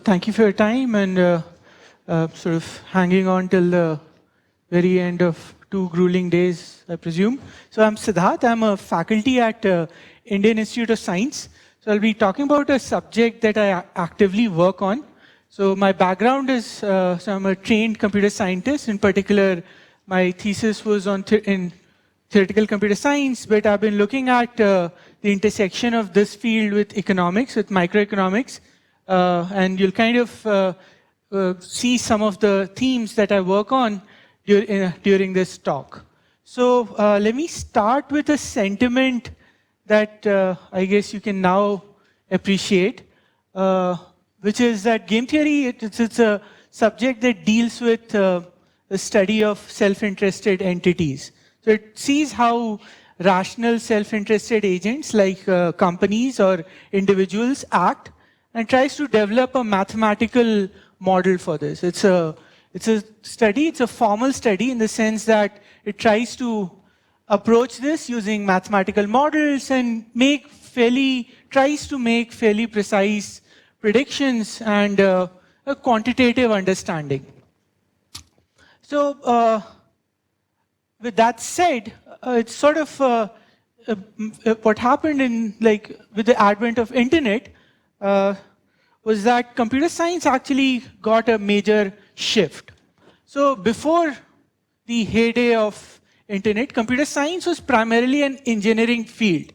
Thank you for your time and sort of hanging on till the very end of 2 grueling days, I presume. So I'm Siddharth. I'm a faculty at Indian Institute of Science. So I'll be talking about a subject that I actively work on. So my background is, so I'm a trained computer scientist. In particular, my thesis was on in theoretical computer science, but I've been looking at the intersection of this field with economics, with microeconomics. And you'll kind of see some of the themes that I work on during this talk. So let me start with a sentiment that I guess you can now appreciate, which is that game theory, it's a subject that deals with the study of self-interested entities. So it sees how rational self-interested agents like companies or individuals act, and tries to develop a mathematical model for this. It's a study, it's a formal study in the sense that it tries to approach this using mathematical models and tries to make fairly precise predictions and a quantitative understanding. So with that said, it's sort of what happened in with the advent of internet, was that computer science actually got a major shift. So before the heyday of internet, computer science was primarily an engineering field.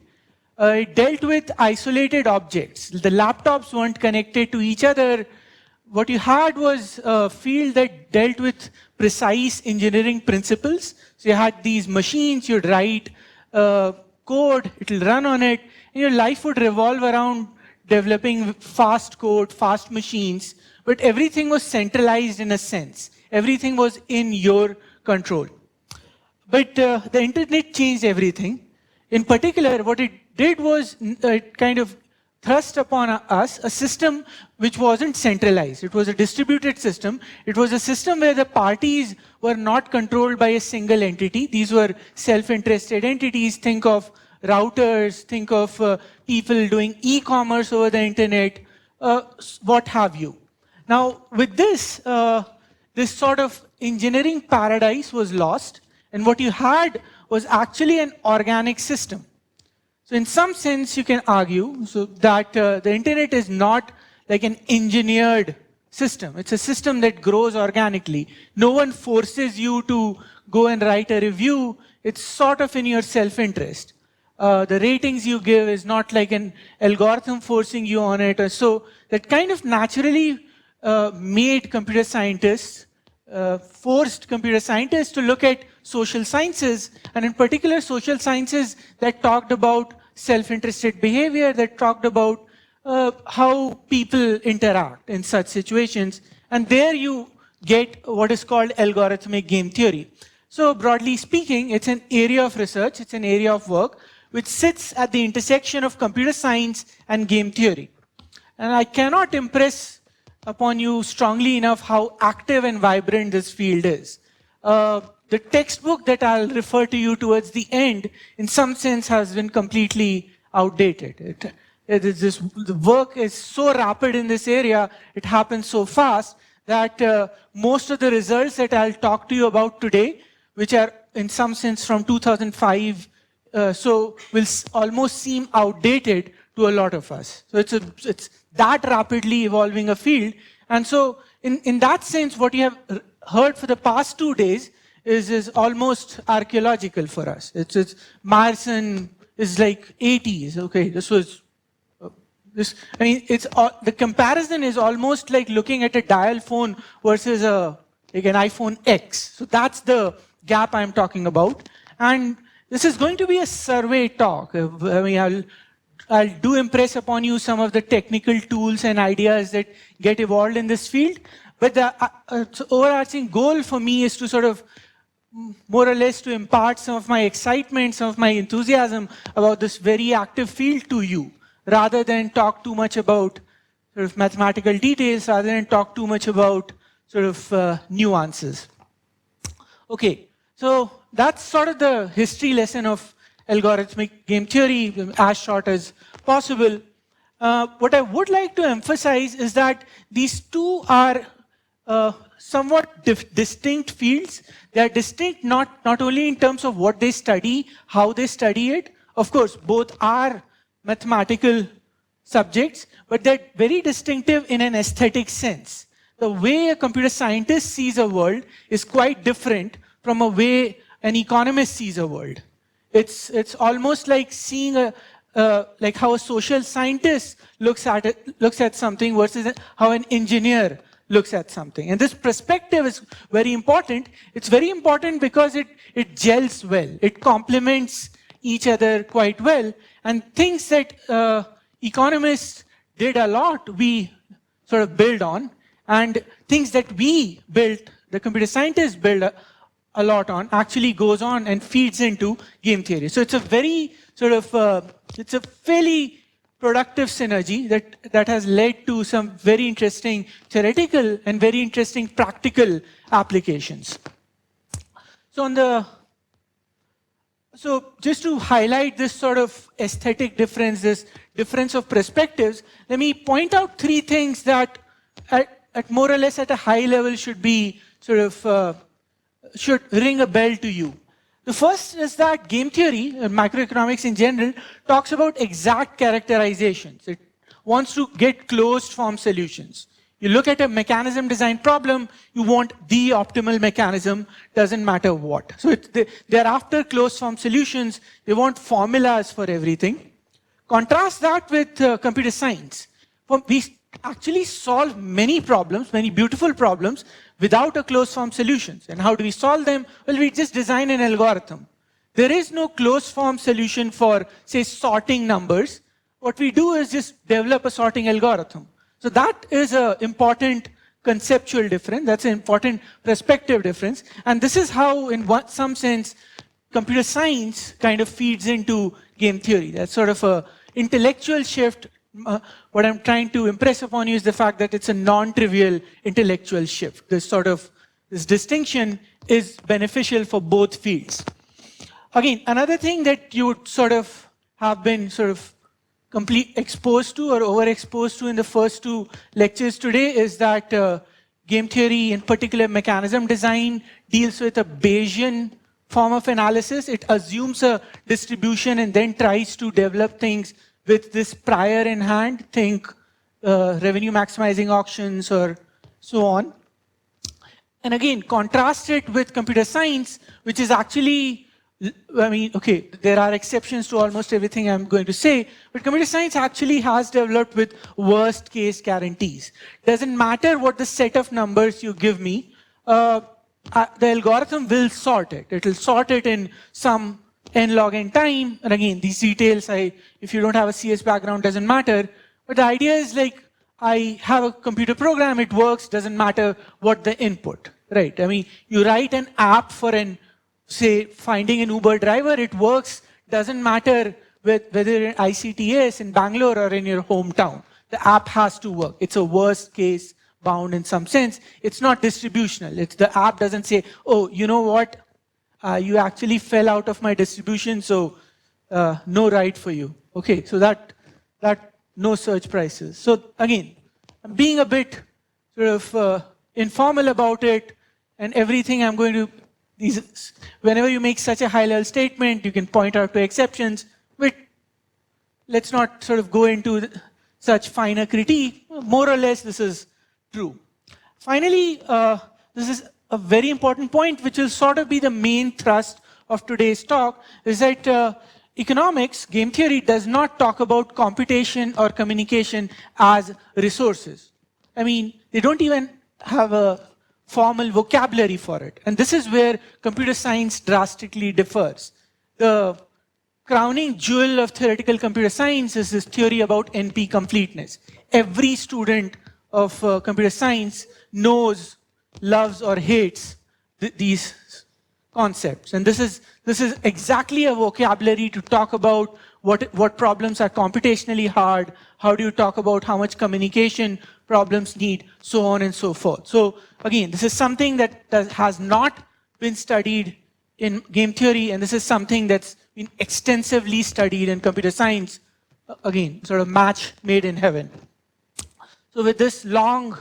It dealt with isolated objects. The laptops weren't connected to each other. What you had was a field that dealt with precise engineering principles. So you had these machines, you'd write code, it'll run on it, and your life would revolve around developing fast code, fast machines, but everything was centralized in a sense. Everything was in your control. But the internet changed everything. In particular, what it did was it kind of thrust upon us a system which wasn't centralized. It was a distributed system. It was a system where the parties were not controlled by a single entity. These were self-interested entities. Think of routers, think of people doing e-commerce over the internet, what have you. Now, with this, this sort of engineering paradise was lost, and what you had was actually an organic system. So in some sense, you can argue that the internet is not like an engineered system. It's a system that grows organically. No one forces you to go and write a review. It's sort of in your self-interest. The ratings you give is not like an algorithm forcing you on it. So that kind of naturally made computer scientists, forced computer scientists to look at social sciences, and in particular social sciences that talked about self-interested behavior, that talked about how people interact in such situations. And there you get what is called algorithmic game theory. So broadly speaking, it's an area of research, it's an area of work which sits at the intersection of computer science and game theory. And I cannot impress upon you strongly enough how active and vibrant this field is. The textbook that I'll refer to you towards the end, in some sense, has been completely outdated. The work is so rapid in this area, it happens so fast, that most of the results that I'll talk to you about today, which are in some sense from 2005, so will almost seem outdated to a lot of us. So it's that rapidly evolving a field. And so in that sense, what you have heard for the past 2 days is almost archaeological for us. It's Myerson is like 80s. Okay, the comparison is almost like looking at a dial phone versus like an iPhone X. So that's the gap I'm talking about. And this is going to be a survey talk. I mean, I'll do impress upon you some of the technical tools and ideas that get evolved in this field. But the overarching goal for me is to sort of more or less to impart some of my excitement, some of my enthusiasm about this very active field to you, rather than talk too much about sort of mathematical details, rather than talk too much about sort of nuances. Okay, so that's sort of the history lesson of algorithmic game theory, as short as possible. what I would like to emphasize is that these two are somewhat distinct fields. They are distinct not only in terms of what they study, how they study it. Of course, both are mathematical subjects, but they're very distinctive in an aesthetic sense. The way a computer scientist sees a world is quite different from a way an economist sees a world. It's almost like seeing like how a social scientist looks at something versus how an engineer looks at something. And this perspective is very important. It's very important because it gels well. It complements each other quite well. And things that economists did a lot, we sort of build on. And things that we built, the computer scientists build a lot on, actually goes on and feeds into game theory. So it's a very sort of, it's a fairly productive synergy that has led to some very interesting theoretical and very interesting practical applications. So just to highlight this sort of aesthetic difference, this difference of perspectives, let me point out three things that at more or less at a high level should be sort of, should ring a bell to you. The first is that game theory, macroeconomics in general, talks about exact characterizations. It wants to get closed form solutions. You look at a mechanism design problem, you want the optimal mechanism, doesn't matter what. So they're after closed form solutions, they want formulas for everything. Contrast that with computer science. We actually solve many problems, many beautiful problems, without a closed form solutions. And how do we solve them? Well, we just design an algorithm. There is no closed form solution for, say, sorting numbers. What we do is just develop a sorting algorithm. So that is an important conceptual difference. That's an important perspective difference. And this is how, in some sense, computer science kind of feeds into game theory. That's sort of an intellectual shift. What I'm trying to impress upon you is the fact that it's a non-trivial intellectual shift. This distinction is beneficial for both fields. Again, another thing that you would sort of have been sort of exposed to or overexposed to in the first two lectures today is that game theory, in particular mechanism design, deals with a Bayesian form of analysis. It assumes a distribution and then tries to develop things with this prior in hand, think revenue maximizing auctions or so on. And again, contrast it with computer science, which is actually, I mean, okay, there are exceptions to almost everything I'm going to say, but computer science actually has developed with worst case guarantees. Doesn't matter what the set of numbers you give me, the algorithm will sort it. It will sort it in some n log n time. And again, these details, if you don't have a CS background, doesn't matter. But the idea is like, I have a computer program, it works, doesn't matter what the input, right? I mean, you write an app for say, finding an Uber driver, it works, doesn't matter whether in ICTS in Bangalore or in your hometown. The app has to work. It's a worst case bound in some sense. It's not distributional. The app doesn't say, oh, you know what? You actually fell out of my distribution, so no ride for you. Okay, so that no search prices. So again, I'm being a bit sort of informal about it, and everything I'm going to, whenever you make such a high-level statement, you can point out to exceptions, but let's not sort of go into such finer critique. More or less, this is true. Finally, this is a very important point, which will sort of be the main thrust of today's talk, is that economics, game theory, does not talk about computation or communication as resources. I mean, they don't even have a formal vocabulary for it. And this is where computer science drastically differs. The crowning jewel of theoretical computer science is this theory about NP completeness. Every student of computer science knows, loves, or hates these concepts. And this is exactly a vocabulary to talk about what problems are computationally hard, how do you talk about how much communication problems need, so on and so forth. So again, this is something that has not been studied in game theory, and this is something that's been extensively studied in computer science again, sort of match made in heaven. So with this long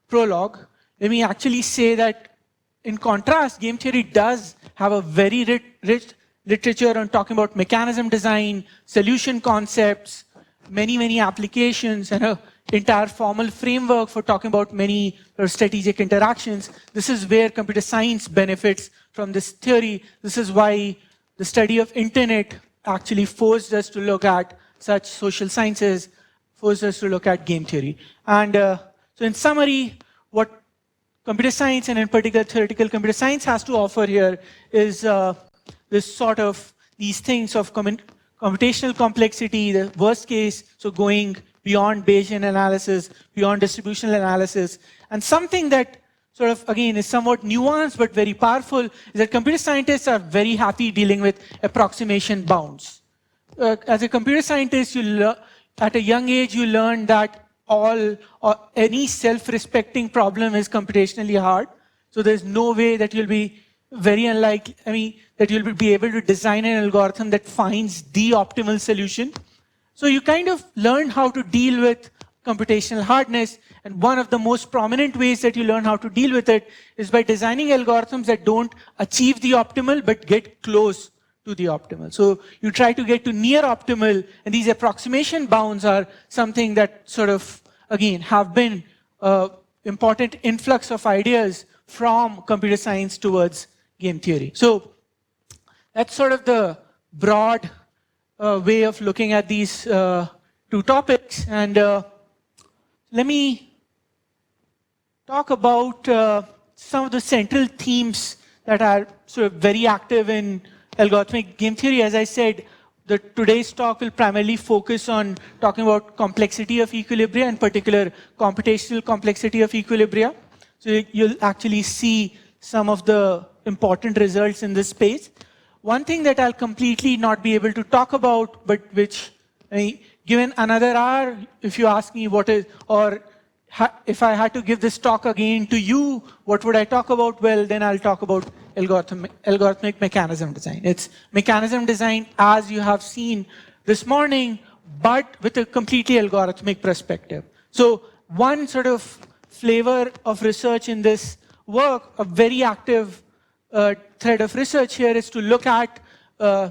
prologue, let me actually say that in contrast, game theory does have a very rich literature on talking about mechanism design, solution concepts, many applications, and an entire formal framework for talking about many strategic interactions. This is where computer science benefits from this theory. This is why the study of internet actually forced us to look at such social sciences, forced us to look at game theory. And so in summary, what computer science, and in particular theoretical computer science, has to offer here is this sort of these things of computational complexity, the worst case, so going beyond Bayesian analysis, beyond distributional analysis, and something that sort of, again, is somewhat nuanced but very powerful, is that computer scientists are very happy dealing with approximation bounds. As a computer scientist, at a young age, you learn that any self-respecting problem is computationally hard. So there's no way that you'll be very unlikely, that you'll be able to design an algorithm that finds the optimal solution. So you kind of learn how to deal with computational hardness, and one of the most prominent ways that you learn how to deal with it is by designing algorithms that don't achieve the optimal, but get close to the optimal. So you try to get to near optimal, and these approximation bounds are something that sort of, again, have been important influx of ideas from computer science towards game theory. So that's sort of the broad way of looking at these two topics. And let me talk about some of the central themes that are sort of very active in algorithmic game theory. As I said, today's talk will primarily focus on talking about complexity of equilibria, in particular computational complexity of equilibria. So you'll actually see some of the important results in this space. One thing that I'll completely not be able to talk about, but which, given another hour, if you ask me what is, or if I had to give this talk again to you, what would I talk about? Well, then I'll talk about algorithmic mechanism design. It's mechanism design as you have seen this morning, but with a completely algorithmic perspective. So one sort of flavor of research in this work, a very active thread of research here, is to look at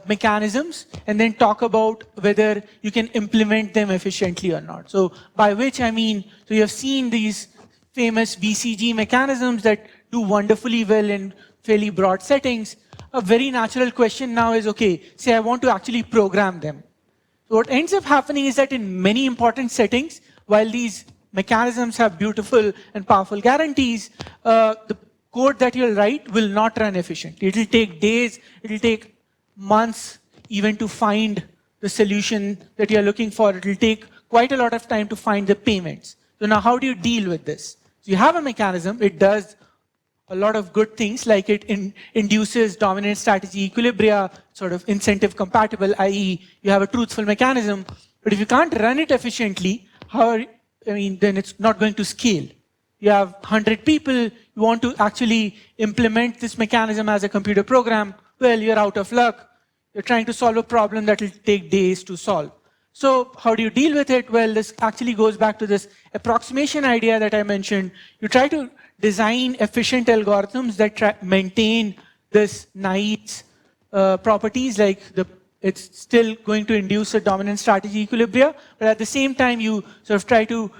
mechanisms and then talk about whether you can implement them efficiently or not. So by which I mean, so you have seen these famous VCG mechanisms that do wonderfully well in fairly broad settings. A very natural question now is, okay, say I want to actually program them. So what ends up happening is that in many important settings, while these mechanisms have beautiful and powerful guarantees, the code that you'll write will not run efficiently. It'll take days, it'll take months even to find the solution that you're looking for. It'll take quite a lot of time to find the payments. So now how do you deal with this? So you have a mechanism, it does a lot of good things, like it induces dominant strategy equilibria, sort of incentive compatible, i.e. you have a truthful mechanism, but if you can't run it efficiently, then it's not going to scale. You have 100 people, you want to actually implement this mechanism as a computer program, well, you're out of luck. You're trying to solve a problem that will take days to solve. So how do you deal with it? Well, this actually goes back to this approximation idea that I mentioned. You try to design efficient algorithms that maintain this nice properties, like it's still going to induce a dominant strategy equilibria, but at the same time, you sort of try to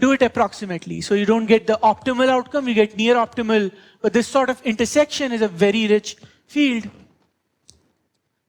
do it approximately. So you don't get the optimal outcome, you get near optimal, but this sort of intersection is a very rich field.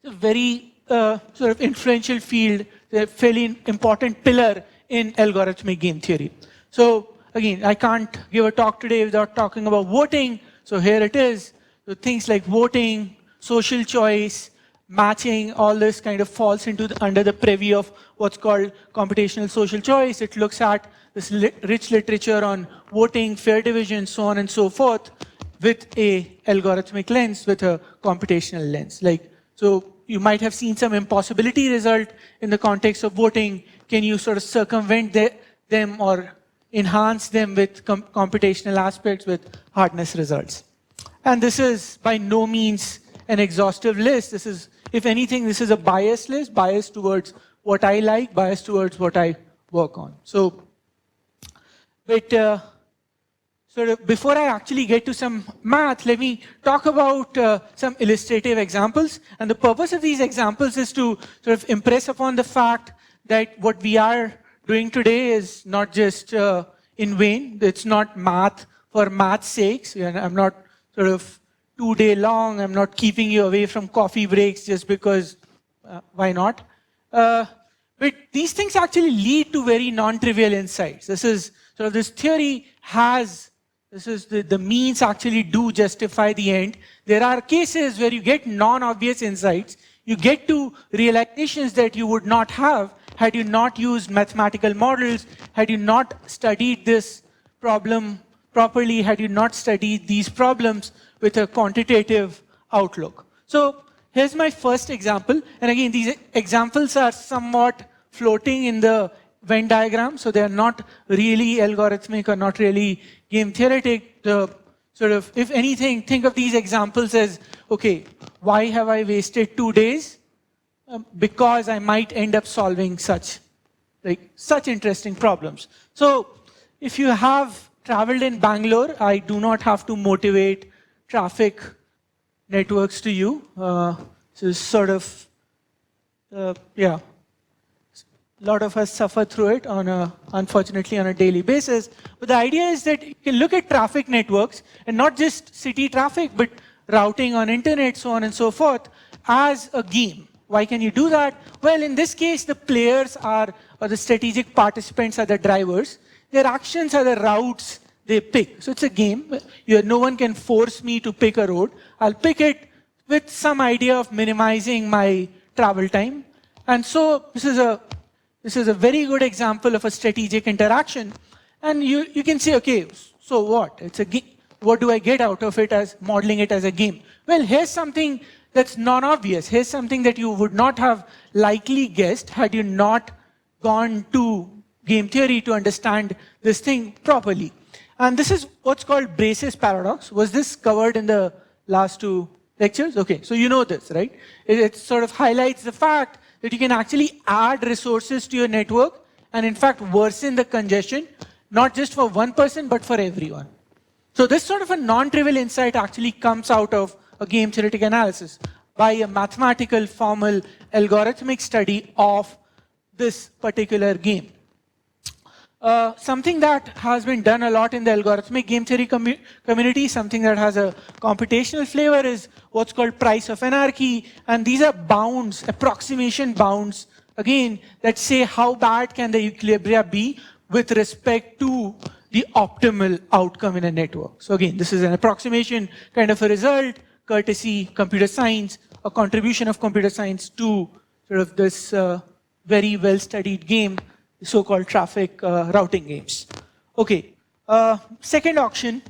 It's a very sort of influential field, a fairly important pillar in algorithmic game theory. So again, I can't give a talk today without talking about voting. So here it is. So things like voting, social choice, matching, all this kind of falls into under the purview of what's called computational social choice. It looks at this rich literature on voting, fair division, so on and so forth, with a algorithmic lens, with a computational lens. So you might have seen some impossibility result in the context of voting. Can you sort of circumvent them or enhance them with computational aspects with hardness results? And this is by no means an exhaustive list. This is, if anything, this is a biased list, biased towards what I like, biased towards what I work on. So, but sort of before I actually get to some math, let me talk about some illustrative examples. And the purpose of these examples is to sort of impress upon the fact that what we are doing today is not just in vain. It's not math for math's sake. I'm not sort of 2-day long. I'm not keeping you away from coffee breaks just because, why not? But these things actually lead to very non-trivial insights. This is sort of this theory has, this is the means actually do justify the end. There are cases where you get non-obvious insights. You get to realizations that you would not have had you not used mathematical models, had you not studied this problem properly, had you not studied these problems with a quantitative outlook. So here's my first example. And again, these examples are somewhat floating in the Venn diagram. So they're not really algorithmic or not really game theoretic. The sort of, if anything, think of these examples as, okay, why have I wasted 2 days? Because I might end up solving such interesting problems. So if you have traveled in Bangalore, I do not have to motivate traffic networks to you. So sort of, yeah. A lot of us suffer through it unfortunately on a daily basis. But the idea is that you can look at traffic networks, and not just city traffic, but routing on internet, so on and so forth, as a game. Why can you do that? Well, in this case, the players are, or the strategic participants are the drivers. Their actions are the routes they pick. So it's a game. No one can force me to pick a road. I'll pick it with some idea of minimizing my travel time. And so this is a very good example of a strategic interaction. And you can say, okay, so what? It's a game. What do I get out of it as modeling it as a game? Well, here's something that's non-obvious. Here's something that you would not have likely guessed had you not gone to game theory to understand this thing properly. And this is what's called Brace's paradox. Was this covered in the last 2 lectures? Okay, so you know this, right? It sort of highlights the fact that you can actually add resources to your network and in fact worsen the congestion, not just for one person, but for everyone. So this sort of a non-trivial insight actually comes out of a game theoretic analysis by a mathematical, formal, algorithmic study of this particular game. Something that has been done a lot in the algorithmic game theory community, something that has a computational flavor, is what's called price of anarchy. And these are bounds, approximation bounds, again, that say how bad can the equilibria be with respect to the optimal outcome in a network. So again, this is an approximation kind of a result, courtesy computer science, a contribution of computer science to sort of this very well-studied game, the so-called traffic routing games. Okay, second auction,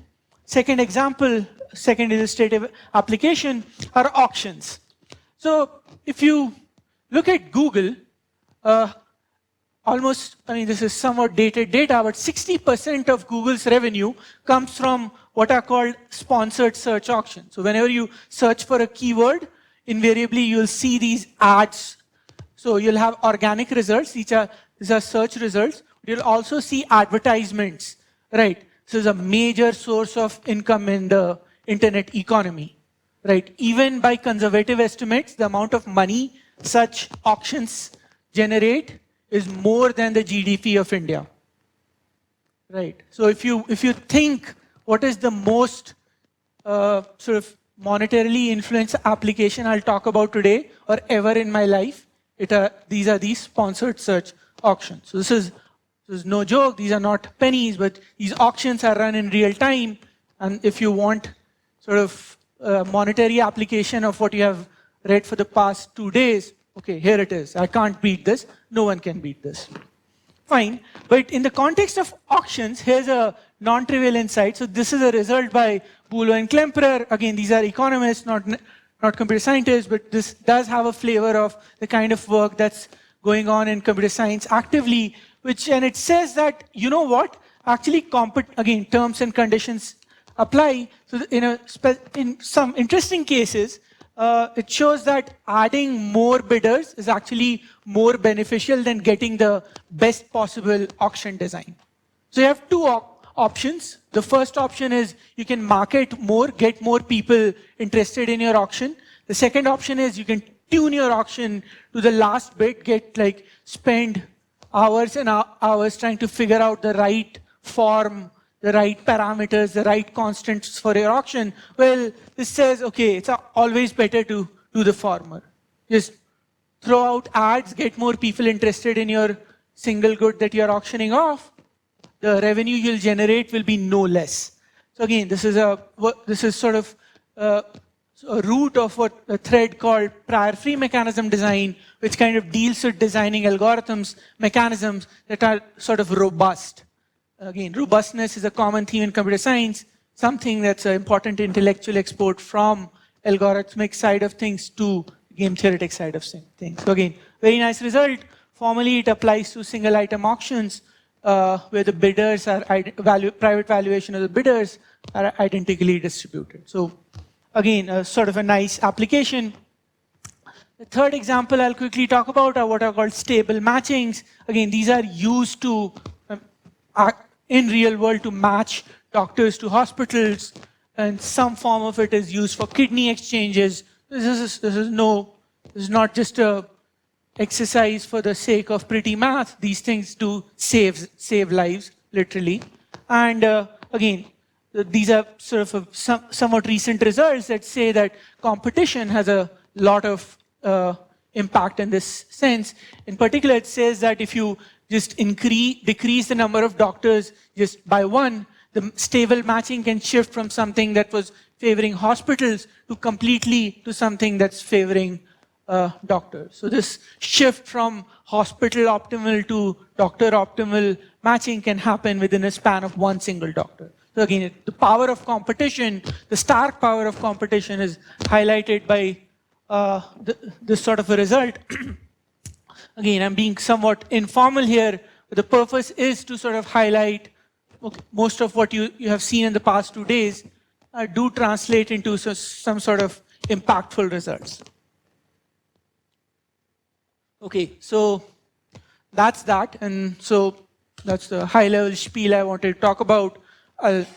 second example, second illustrative application are auctions. So if you look at Google, this is somewhat dated data, but 60% of Google's revenue comes from what are called sponsored search auctions. So whenever you search for a keyword, invariably you'll see these ads. So you'll have organic results, these are search results. You'll also see advertisements, right? This is a major source of income in the internet economy, right? Even by conservative estimates, the amount of money such auctions generate is more than the GDP of India, right? So if you think what is the most sort of monetarily influenced application I'll talk about today or ever in my life, these are these sponsored search auctions. So this is no joke. These are not pennies, but these auctions are run in real time. And if you want sort of a monetary application of what you have read for the past 2 days, okay, here it is. I can't beat this. No one can beat this. Fine. But in the context of auctions, here's a non-trivial insight. So this is a result by Boole and Klemperer. Again, these are economists, not computer scientists, but this does have a flavor of the kind of work that's going on in computer science actively, and it says that, you know what, actually, again, terms and conditions apply. So in some interesting cases, it shows that adding more bidders is actually more beneficial than getting the best possible auction design. So you have two options. The first option is you can market more, get more people interested in your auction. The second option is you can tune your auction to the last bit, spend hours and hours trying to figure out the right form, the right parameters, the right constants for your auction. Well, this says, okay, it's always better to do the former. Just throw out ads, get more people interested in your single good that you're auctioning off. The revenue you'll generate will be no less. So again, this is sort of a root of what a thread called prior free mechanism design, which kind of deals with designing algorithms, mechanisms that are sort of robust. Again, robustness is a common theme in computer science, something that's an important intellectual export from algorithmic side of things to game theoretic side of things. So again, very nice result. Formally, it applies to single item auctions where the bidders are private valuation of the bidders are identically distributed. So again, sort of a nice application. The third example I'll quickly talk about are what are called stable matchings. Again, these are used to in real world to match doctors to hospitals, and some form of it is used for kidney exchanges. This is not just a exercise for the sake of pretty math. These things do save lives, literally. And again, these are sort of somewhat recent results that say that competition has a lot of impact in this sense. In particular, it says that if you just decrease the number of doctors just by one, the stable matching can shift from something that was favoring hospitals to completely to something that's favoring doctors. So this shift from hospital optimal to doctor optimal matching can happen within a span of one single doctor. So again, the power of competition, the stark power of competition is highlighted by this sort of a result. Again, I'm being somewhat informal here, but the purpose is to sort of highlight most of what you have seen in the past 2 days do translate into some sort of impactful results. Okay, so that's that. And so that's the high-level spiel I wanted to talk about. I'll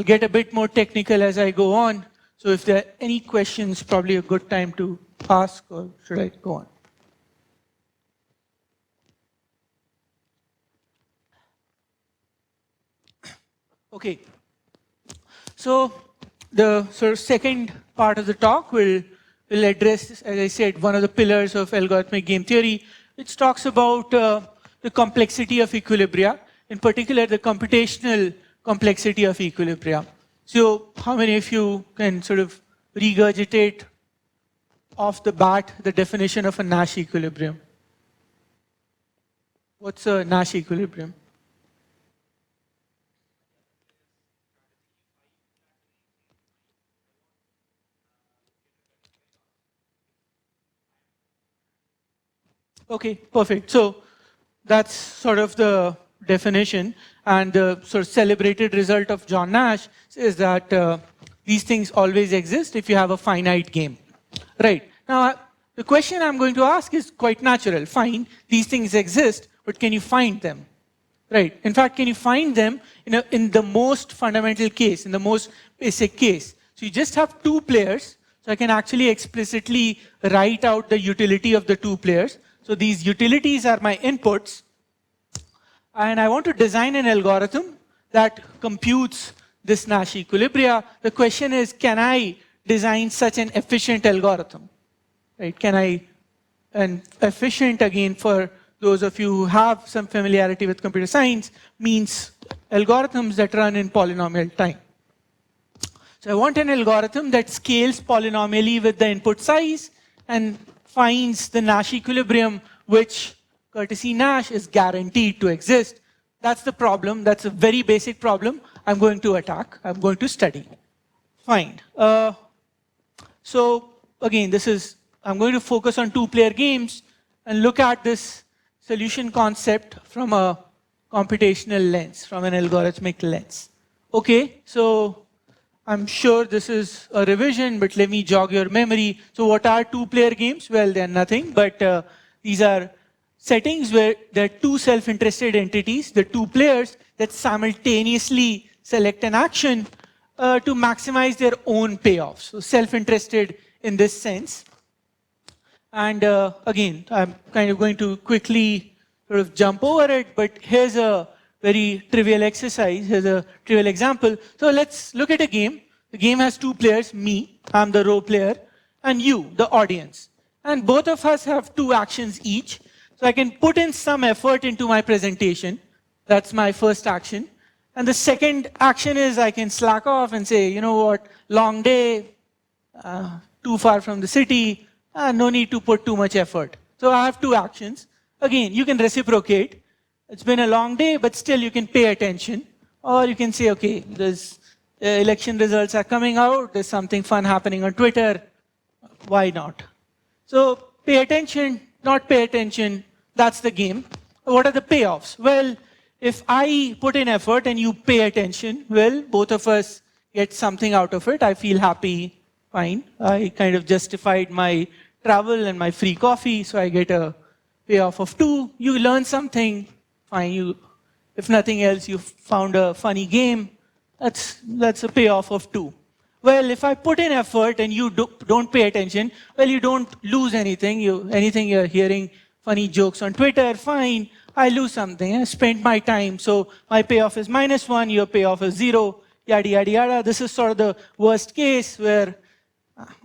get a bit more technical as I go on. So if there are any questions, probably a good time to ask, or should I go on? Okay, so the sort of second part of the talk will address, as I said, one of the pillars of algorithmic game theory, which talks about the complexity of equilibria, in particular the computational complexity of equilibria. So how many of you can sort of regurgitate off the bat the definition of a Nash equilibrium? What's a Nash equilibrium? Okay, perfect. So that's sort of the definition, and the sort of celebrated result of John Nash is that these things always exist if you have a finite game. Right. Now, the question I'm going to ask is quite natural. Fine, these things exist, but can you find them? Right. In fact, can you find them in the most fundamental case, in the most basic case? So you just have two players. So I can actually explicitly write out the utility of the two players. So these utilities are my inputs. And I want to design an algorithm that computes this Nash equilibria. The question is, can I design such an efficient algorithm? Right? And efficient, again, for those of you who have some familiarity with computer science, means algorithms that run in polynomial time. So I want an algorithm that scales polynomially with the input size and finds the Nash equilibrium, which, courtesy Nash, is guaranteed to exist. That's the problem. That's a very basic problem I'm going to attack. I'm going to study. Fine. So again, I'm going to focus on two-player games and look at this solution concept from a computational lens, from an algorithmic lens. Okay, so I'm sure this is a revision, but let me jog your memory. So what are two-player games? Well, they're nothing, but these are settings where there are two self-interested entities, the two players, that simultaneously select an action to maximize their own payoffs. So self-interested in this sense. And again, I'm kind of going to quickly sort of jump over it, but here's a very trivial exercise. Here's a trivial example. So let's look at a game. The game has two players, me, I'm the role player, and you, the audience. And both of us have two actions each. So I can put in some effort into my presentation. That's my first action. And the second action is I can slack off and say, you know what, long day, too far from the city, no need to put too much effort. So I have two actions. Again, you can reciprocate. It's been a long day, but still you can pay attention. Or you can say, okay, there's election results are coming out, there's something fun happening on Twitter, why not? So pay attention, not pay attention, that's the game. What are the payoffs? Well, if I put in effort and you pay attention, well, both of us get something out of it. I feel happy, fine. I kind of justified my travel and my free coffee, so I get a payoff of 2. You learn something, fine. If nothing else, you found a funny game. That's a payoff of 2. Well, if I put in effort and you don't pay attention, well, you don't lose anything. Anything you're hearing funny jokes on Twitter, fine. I lose something. I spent my time, so my payoff is -1, your payoff is 0, yada, yada, yada. This is sort of the worst case where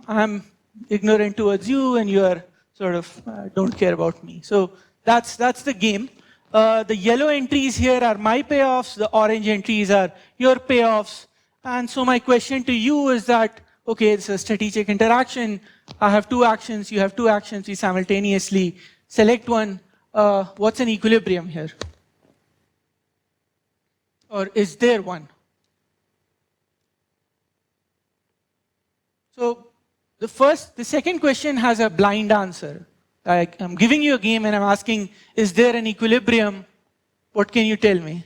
I'm ignorant towards you and you're sort of don't care about me. So that's the game. The yellow entries here are my payoffs. The orange entries are your payoffs. And so my question to you is that, okay, it's a strategic interaction. I have two actions. You have two actions. We simultaneously select one. What's an equilibrium here? Or is there one? So the second question has a blind answer. I'm giving you a game and I'm asking, is there an equilibrium? What can you tell me?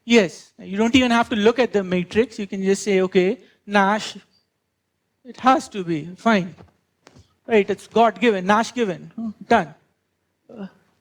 Yes. You don't even have to look at the matrix. You can just say, okay, Nash, it has to be, fine. Right, it's God-given, Nash-given, done.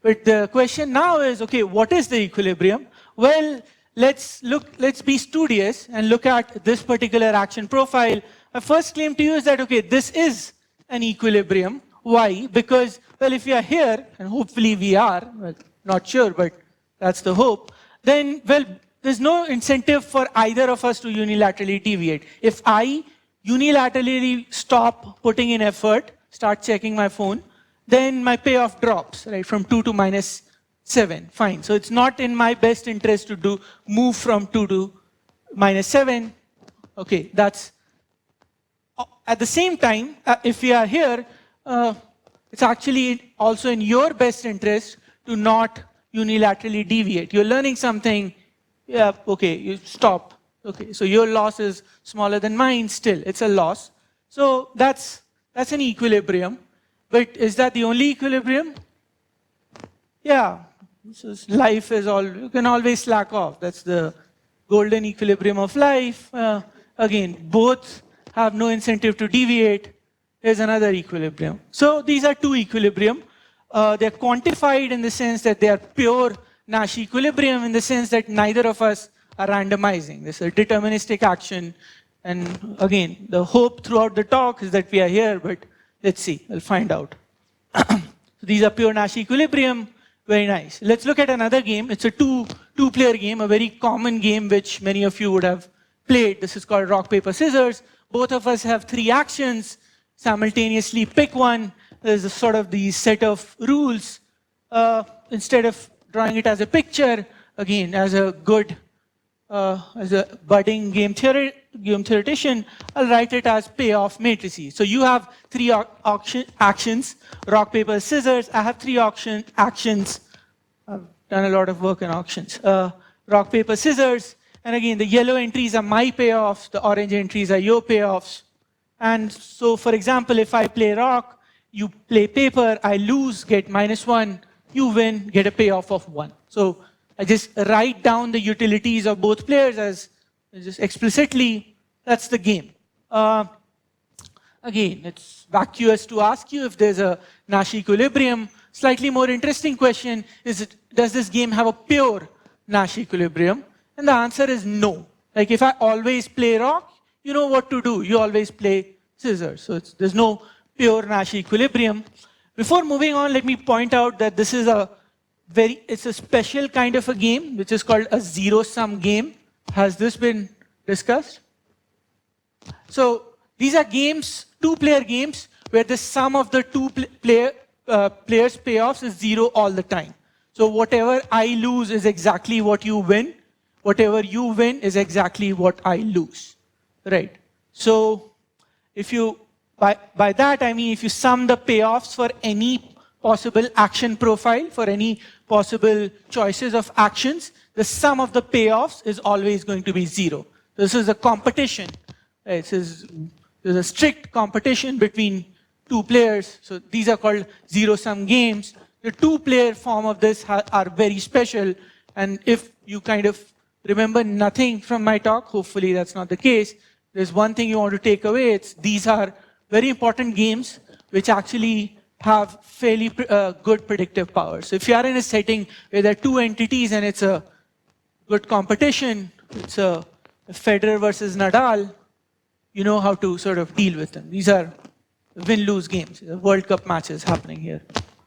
But the question now is, okay, what is the equilibrium? Well, let's be studious and look at this particular action profile. My first claim to you is that, okay, this is an equilibrium. Why? Because, well, if we are here, and hopefully we are, well, not sure, but that's the hope, then, well, there's no incentive for either of us to unilaterally deviate. If I unilaterally stop putting in effort, start checking my phone, then my payoff drops, right, from 2 to -7. Fine. So it's not in my best interest to move from 2 to -7. Okay, that's... At the same time, if we are here, it's actually also in your best interest to not unilaterally deviate. You're learning something, yeah, okay, you stop. Okay, so your loss is smaller than mine still. It's a loss. So that's an equilibrium. But is that the only equilibrium? Yeah. Life is all, you can always slack off. That's the golden equilibrium of life. Again, both have no incentive to deviate. There's another equilibrium. So these are two equilibrium. They're quantified in the sense that they are pure Nash equilibrium, in the sense that neither of us are randomizing. This is a deterministic action. And again, the hope throughout the talk is that we are here, but let's see, we'll find out. So these are pure Nash equilibrium. Very nice. Let's look at another game. It's a two-player game, a very common game which many of you would have played. This is called rock, paper, scissors. Both of us have 3 actions. Simultaneously pick one. There's a sort of the set of rules. Instead of drawing it as a picture, again, as a budding game theoretician, I'll write it as payoff matrices. So you have 3 actions, rock, paper, scissors. I have 3 actions. I've done a lot of work in auctions. Rock, paper, scissors. And again, the yellow entries are my payoffs. The orange entries are your payoffs. And so, for example, if I play rock, you play paper, I lose, get -1. You win, get a payoff of 1. So I just write down the utilities of both players as just explicitly. That's the game. Again, it's vacuous to ask you if there's a Nash equilibrium. Slightly more interesting question is, does this game have a pure Nash equilibrium? And the answer is no. Like if I always play rock, you know what to do. You always play scissors. So there's no pure Nash equilibrium. Before moving on, let me point out that this is it's a special kind of a game, which is called a zero-sum game. Has this been discussed? So these are games, two-player games, where the sum of the players' payoffs is zero all the time. So whatever I lose is exactly what you win. Whatever you win is exactly what I lose. Right? So if you, by that I mean if you sum the payoffs for any possible action profile, for any possible choices of actions, the sum of the payoffs is always going to be zero. This is a competition. Right? There's a strict competition between two players. So these are called zero-sum games. The two-player form of this are very special. And if you kind of remember nothing from my talk, hopefully that's not the case, there's one thing you want to take away. These are very important games which actually have fairly good predictive power. So if you are in a setting where there are two entities and it's a good competition, it's a Federer versus Nadal, you know how to sort of deal with them. These are win-lose games, World Cup matches happening here.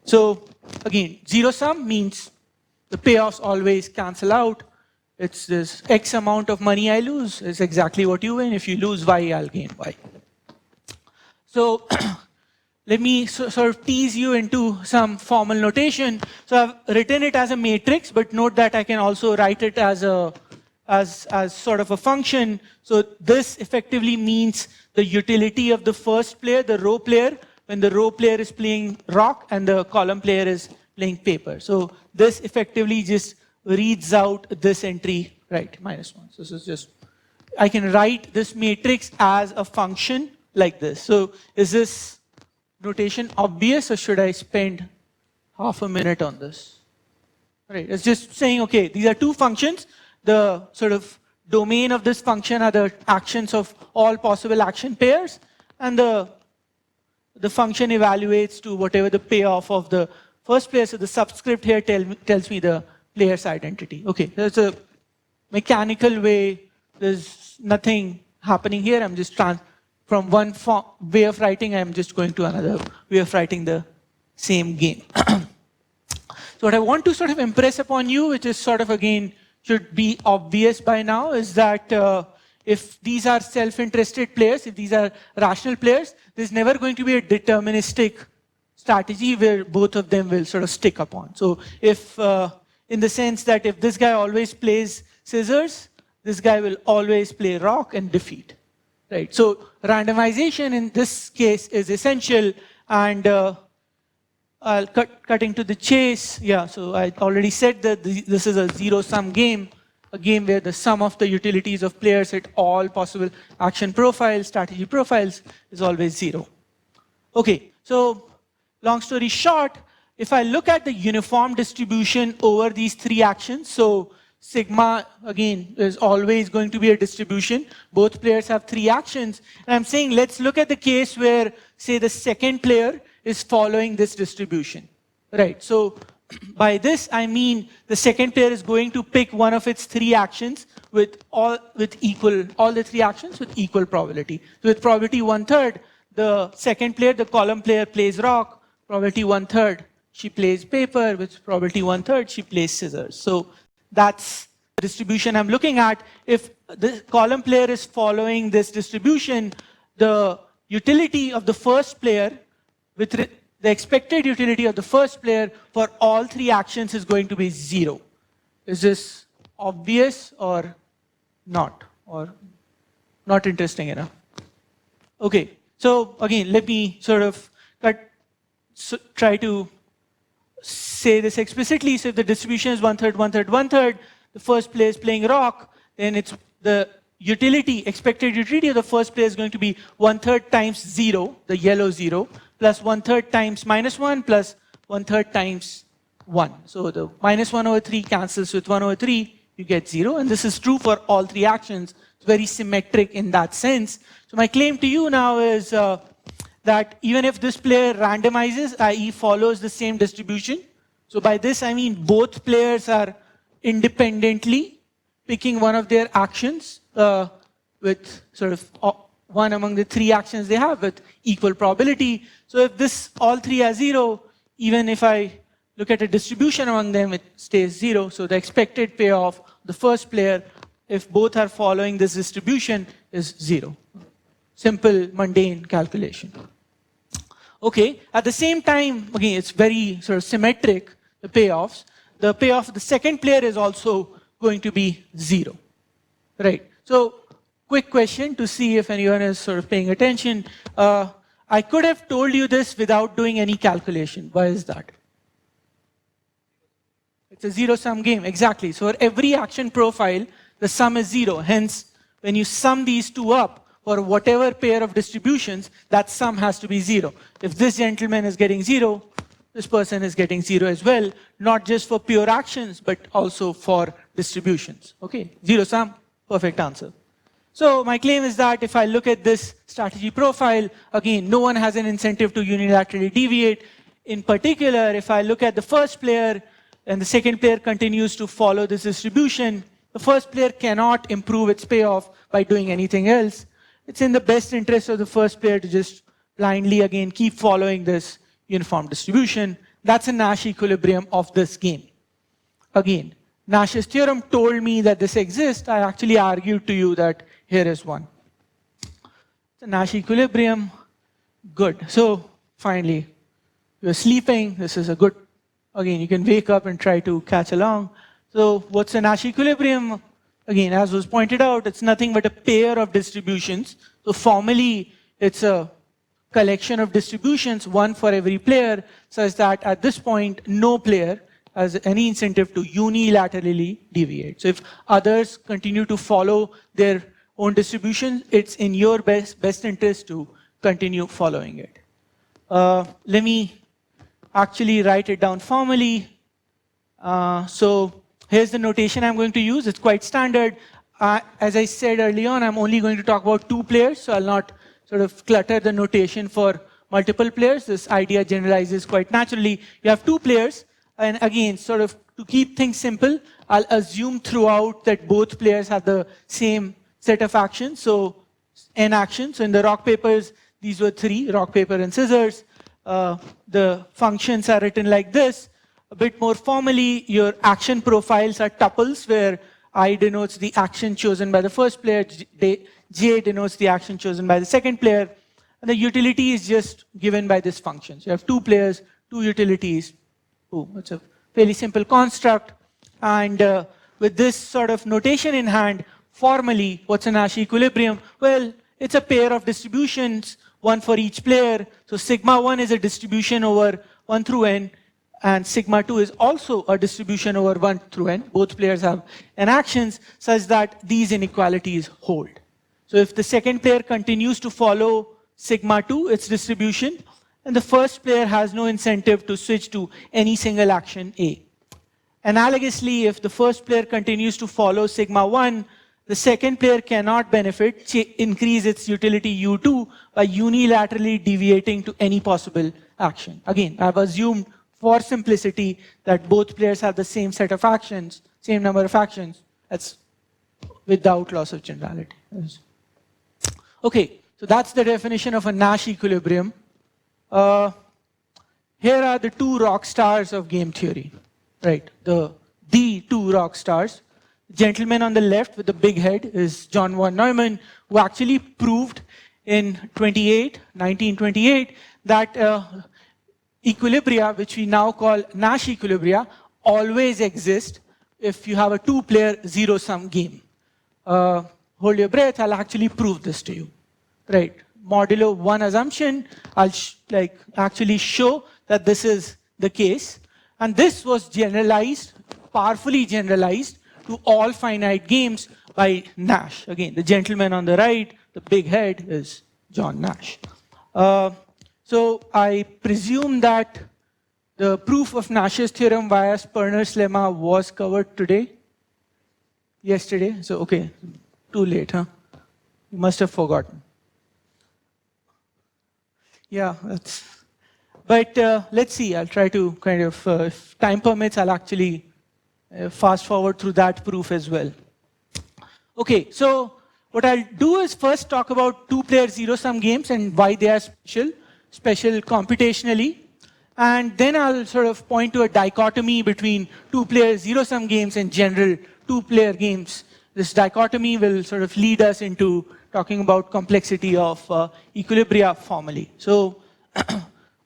So again, zero-sum means the payoffs always cancel out. It's this X amount of money I lose is exactly what you win. If you lose Y, I'll gain Y. So let me sort of tease you into some formal notation. So I've written it as a matrix, but note that I can also write it as sort of a function. So this effectively means the utility of the first player, the row player, when the row player is playing rock and the column player is playing paper. So this effectively just reads out this entry, right, -1. So this is just, I can write this matrix as a function like this. So is this notation obvious, or should I spend half a minute on this? Right, it's just saying, okay, these are two functions. The sort of domain of this function are the actions of all possible action pairs, and the function evaluates to whatever the payoff of the first player. So the subscript here tells me the player's identity. Okay, there's a mechanical way. There's nothing happening here. I'm just from one way of writing, I'm just going to another way of writing the same game. So what I want to sort of impress upon you, which is sort of again should be obvious by now, is that if these are self-interested players, if these are rational players, there's never going to be a deterministic strategy where both of them will sort of stick upon. So if, in the sense that if this guy always plays scissors, this guy will always play rock and defeat. Right? So randomization in this case is essential, and cutting to the chase. Yeah, so I already said that this is a zero-sum game, a game where the sum of the utilities of players at all possible action profiles, strategy profiles is always zero. Okay, so long story short, if I look at the uniform distribution over these three actions, so sigma, again, is always going to be a distribution. Both players have three actions. And I'm saying, let's look at the case where, say, the second player is following this distribution. Right, so by this, I mean the second player is going to pick one of its three actions with all the three actions with equal probability. So with probability 1/3, the second player, the column player, plays rock. Probability 1/3, she plays paper. With probability 1/3, she plays scissors. So that's the distribution I'm looking at. If the column player is following this distribution, the utility of the first player, with the expected utility of the first player for all three actions is going to be 0. Is this obvious or not? Or not interesting enough? Okay, so again, let me sort of try to say this explicitly. So if the distribution is 1/3, 1/3, 1/3, the first player is playing rock, then it's the utility, expected utility of the first player is going to be 1/3 times 0, the yellow 0, plus 1/3 times -1 plus 1/3 times 1. So the -1/3 cancels with 1/3, you get 0. And this is true for all three actions. It's very symmetric in that sense. So my claim to you now is that even if this player randomizes, i.e. follows the same distribution, so by this I mean both players are independently picking one of their actions with sort of one among the three actions they have with equal probability. So if this all three are 0, even if I look at a distribution among them, it stays 0. So the expected payoff of the first player, if both are following this distribution, is 0. Simple, mundane calculation. Okay, at the same time, again, it's very sort of symmetric, the payoffs. The payoff of the second player is also going to be 0. Right. So quick question to see if anyone is sort of paying attention. I could have told you this without doing any calculation. Why is that? It's a zero-sum game, exactly. So for every action profile, the sum is 0. Hence, when you sum these two up for whatever pair of distributions, that sum has to be 0. If this gentleman is getting 0, this person is getting 0 as well, not just for pure actions, but also for distributions. Okay, zero sum, perfect answer. So my claim is that if I look at this strategy profile, again, no one has an incentive to unilaterally deviate. In particular, if I look at the first player and the second player continues to follow this distribution, the first player cannot improve its payoff by doing anything else. It's in the best interest of the first player to just blindly, again, keep following this uniform distribution. That's a Nash equilibrium of this game. Again, Nash's theorem told me that this exists. I actually argued to you that here is one. It's a Nash equilibrium. Good. So finally, you're sleeping. This is a good, again, you can wake up and try to catch along. So what's a Nash equilibrium? Again, as was pointed out, it's nothing but a pair of distributions. So formally, it's a collection of distributions, one for every player, such that at this point, no player has any incentive to unilaterally deviate. So if others continue to follow their own distribution, it's in your best interest to continue following it. Let me actually write it down formally. So here's the notation I'm going to use. It's quite standard. As I said early on, I'm only going to talk about 2 players, so I'll not sort of clutter the notation for multiple players. This idea generalizes quite naturally. You have 2 players, and again, sort of to keep things simple, I'll assume throughout that both players have the same set of actions, so n actions. So in the rock papers, these were 3, rock, paper, and scissors. The functions are written like this. A bit more formally, your action profiles are tuples, where I denotes the action chosen by the first player, J denotes the action chosen by the second player, and the utility is just given by this function. So you have 2 players, 2 utilities. Oh, it's a fairly simple construct. And with this sort of notation in hand, formally, what's a Nash equilibrium? Well, it's a pair of distributions, one for each player. So sigma 1 is a distribution over 1 through n, and sigma 2 is also a distribution over 1 through n. Both players have n actions such that these inequalities hold. So if the second player continues to follow sigma 2, its distribution, and the first player has no incentive to switch to any single action A. Analogously, if the first player continues to follow sigma 1, the second player cannot benefit, increase its utility U2 by unilaterally deviating to any possible action. Again, I've assumed for simplicity that both players have the same set of actions, same number of actions. That's without loss of generality. Okay, so that's the definition of a Nash equilibrium. Here are the 2 rock stars of game theory, right? The 2 rock stars. The gentleman on the left with the big head is John von Neumann, who actually proved in 1928, that equilibria, which we now call Nash equilibria, always exist if you have a 2-player zero-sum game. Hold your breath, I'll actually prove this to you. Right, modulo 1 assumption, I'll actually show that this is the case. And this was generalized, powerfully generalized, to all finite games by Nash. Again, the gentleman on the right, the big head, is John Nash. So I presume that the proof of Nash's theorem via Sperner's lemma was covered today? Yesterday? So, okay. Too late, huh? You must have forgotten. Yeah, that's... But let's see, I'll try to kind of, if time permits, I'll actually fast forward through that proof as well. Okay, so what I'll do is first talk about two-player zero-sum games and why they are special computationally. And then I'll sort of point to a dichotomy between two-player zero-sum games and general two-player games. This dichotomy will sort of lead us into talking about complexity of equilibria formally. So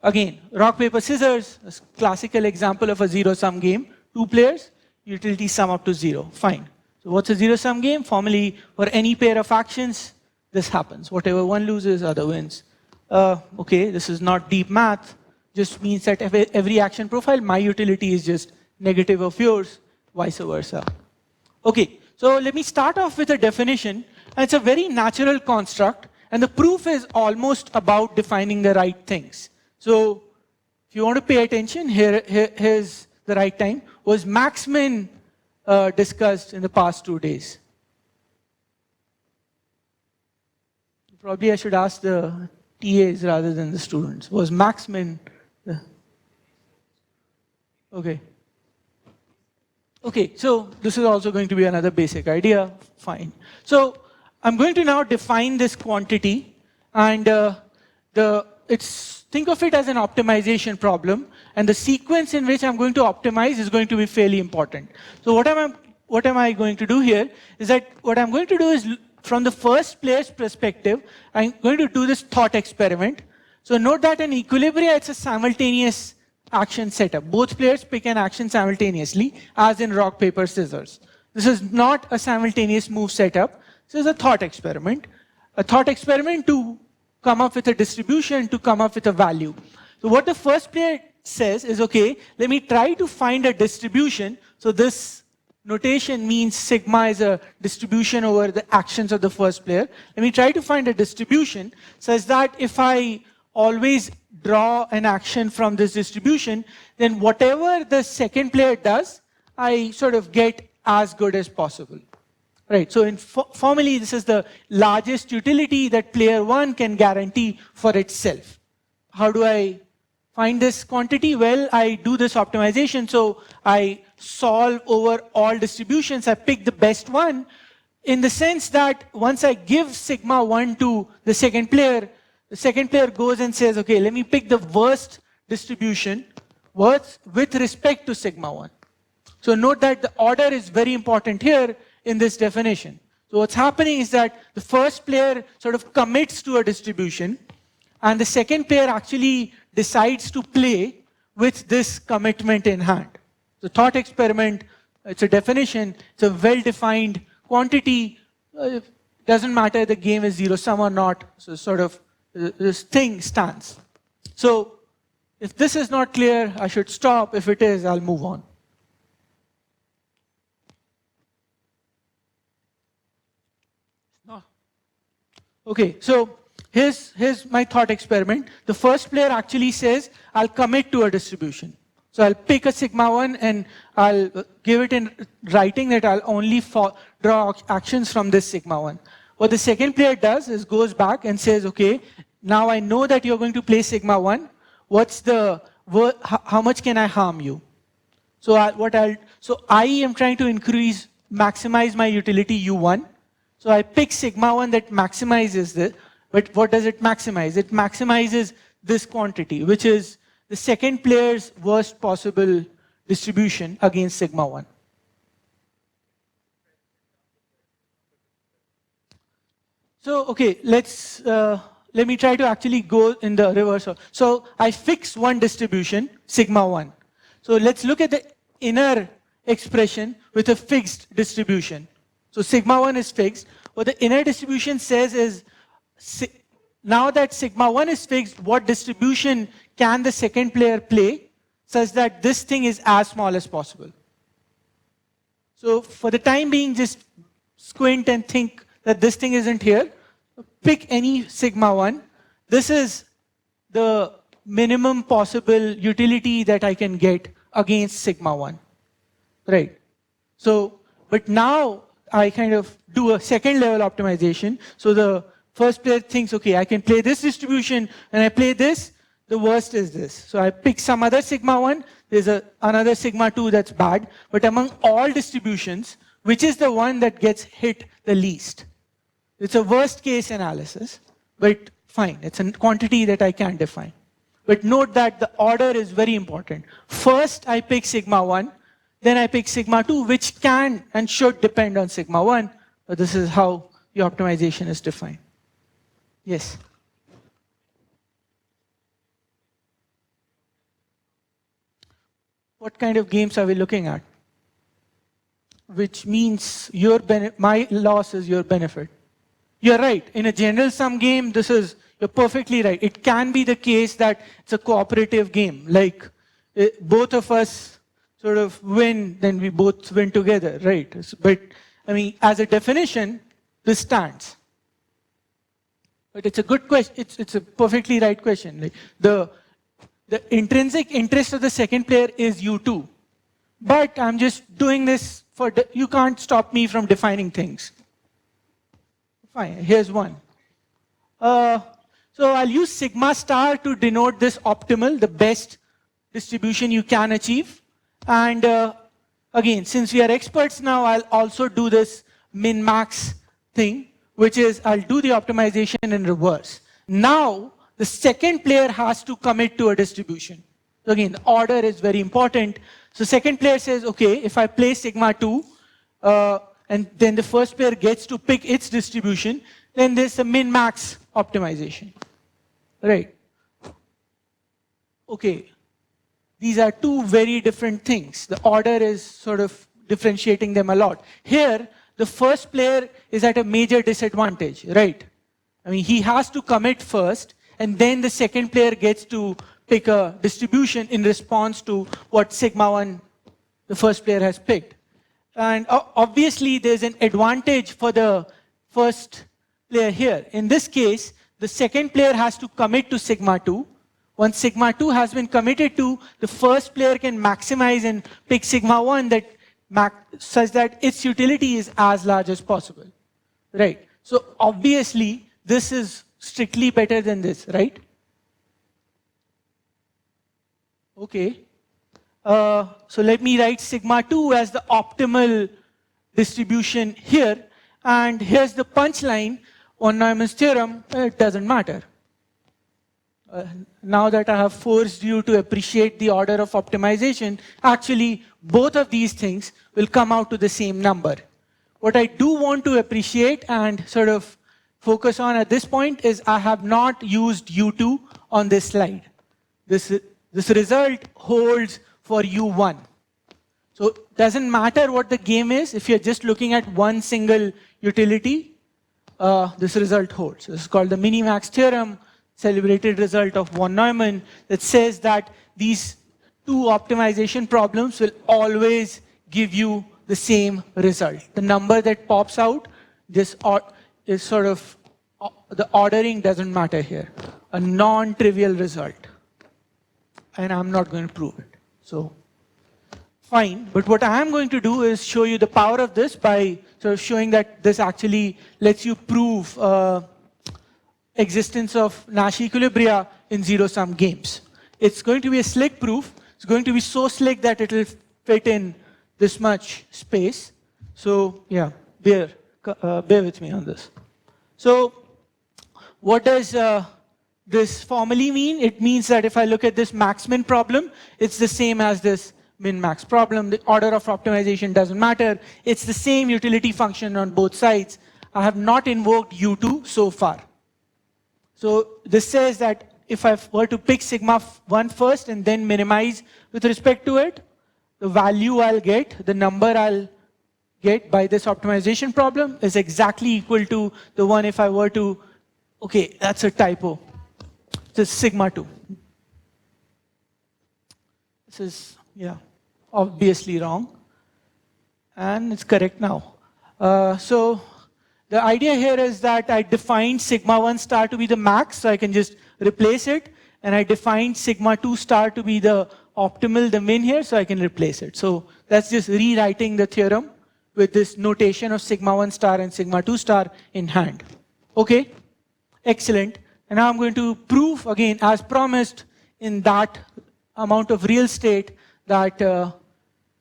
again, rock, paper, scissors, a classical example of a zero-sum game. Two players, utility sum up to 0. Fine. So what's a zero-sum game? Formally, for any pair of actions, this happens. Whatever one loses, other wins. Okay, this is not deep math. Just means that every action profile, my utility is just negative of yours, vice versa. Okay, so let me start off with a definition. And it's a very natural construct. And the proof is almost about defining the right things. So if you want to pay attention, here's the right time. Was max-min discussed in the past 2 days? Probably I should ask the TAs rather than the students. Was max-min? Okay. Okay, so this is also going to be another basic idea. Fine. So I'm going to now define this quantity, and think of it as an optimization problem, and the sequence in which I'm going to optimize is going to be fairly important. So what am I going to do here is that what I'm going to do is, from the first player's perspective, I'm going to do this thought experiment. So note that in Equilibria, it's a simultaneous action setup. Both players pick an action simultaneously, as in rock, paper, scissors. This is not a simultaneous move setup. This is a thought experiment. A thought experiment to come up with a distribution, to come up with a value. So what the first player says is, okay, let me try to find a distribution. So this notation means sigma is a distribution over the actions of the first player. Let me try to find a distribution such that if I always draw an action from this distribution, then whatever the second player does, I sort of get as good as possible. Right, so formally, this is the largest utility that player 1 can guarantee for itself. How do I find this quantity? Well, I do this optimization. So I solve over all distributions. I pick the best one in the sense that once I give sigma 1 to the second player goes and says, okay, let me pick the worst distribution with respect to sigma 1. So note that the order is very important here in this definition. So what's happening is that the first player sort of commits to a distribution, and the second player actually decides to play with this commitment in hand. The thought experiment, it's a definition, it's a well-defined quantity. Doesn't matter the game is zero-sum or not, so sort of this thing stands. So if this is not clear, I should stop. If it is, I'll move on. Okay, so here's my thought experiment. The first player actually says, I'll commit to a distribution. So I'll pick a sigma 1 and I'll give it in writing that I'll only draw actions from this sigma 1. What the second player does is goes back and says, okay, now I know that you're going to play sigma 1. How much can I harm you? So I am trying to maximize my utility U1. So I pick sigma 1 that maximizes this, but what does it maximize? It maximizes this quantity, which is the second player's worst possible distribution against sigma 1. So, okay, let me try to actually go in the reverse. So I fix one distribution, sigma 1. So let's look at the inner expression with a fixed distribution. So sigma 1 is fixed. What the inner distribution says is, now that sigma 1 is fixed, what distribution can the second player play such that this thing is as small as possible? So for the time being, just squint and think that this thing isn't here. Pick any sigma 1. This is the minimum possible utility that I can get against sigma 1. Right. So, but now I kind of do a second level optimization. So the first player thinks, okay, I can play this distribution, and I play this, the worst is this. So I pick some other sigma 1, there's another sigma 2 that's bad, but among all distributions, which is the one that gets hit the least? It's a worst case analysis, but fine, it's a quantity that I can't define. But note that the order is very important. First, I pick sigma 1, then I pick sigma 2, which can and should depend on sigma 1, but this is how the optimization is defined. Yes? What kind of games are we looking at? Which means my loss is your benefit. You're right. In a general sum game, you're perfectly right. It can be the case that it's a cooperative game. Like both of us sort of win, then we both win together, right? But I mean, as a definition, this stands. But it's a good question. It's a perfectly right question. Like the intrinsic interest of the second player is U2. But I'm just doing this you can't stop me from defining things. Fine, here's one. So I'll use sigma star to denote this optimal, the best distribution you can achieve. And again, since we are experts now, I'll also do this min-max thing, which is I'll do the optimization in reverse. Now, the second player has to commit to a distribution. So again, the order is very important. So second player says, okay, if I play sigma 2, and then the first player gets to pick its distribution, then there's a min-max optimization. Right. Okay. These are two very different things. The order is sort of differentiating them a lot. Here, the first player is at a major disadvantage, right? I mean, he has to commit first, and then the second player gets to pick a distribution in response to what sigma 1 the first player has picked. And obviously, there's an advantage for the first player here. In this case, the second player has to commit to sigma 2. Once sigma 2 has been committed to, the first player can maximize and pick sigma 1 such that its utility is as large as possible. Right? So obviously, this is strictly better than this, right? Okay. So let me write sigma 2 as the optimal distribution here. And here's the punchline on Neumann's theorem. It doesn't matter. Now that I have forced you to appreciate the order of optimization, actually, both of these things will come out to the same number. What I do want to appreciate and sort of focus on at this point is I have not used U2 on this slide. This result holds for U1. So it doesn't matter what the game is. If you're just looking at one single utility, this result holds. This is called the minimax theorem, celebrated result of von Neumann, that says that these two optimization problems will always give you the same result. The number that pops out, this is sort of, the ordering doesn't matter here. A non-trivial result. And I'm not going to prove it. So, fine. But what I am going to do is show you the power of this by sort of showing that this actually lets you prove existence of Nash equilibria in zero-sum games. It's going to be a slick proof. It's going to be so slick that it will fit in this much space. So, yeah, bear with me on this. So, what does this formally mean? It means that if I look at this max-min problem, it's the same as this min-max problem. The order of optimization doesn't matter. It's the same utility function on both sides. I have not invoked U2 so far. So this says that if I were to pick sigma 1 first and then minimize with respect to it, the value I'll get, the number I'll get by this optimization problem is exactly equal to the one if I were to, okay, that's a typo. This is sigma 2. This is, yeah, obviously wrong. And it's correct now. So the idea here is that I defined sigma 1 star to be the max, so I can just replace it. And I defined sigma 2 star to be the optimal, the min here, so I can replace it. So that's just rewriting the theorem with this notation of sigma 1 star and sigma 2 star in hand. Okay, excellent. And now I'm going to prove again, as promised, in that amount of real estate, that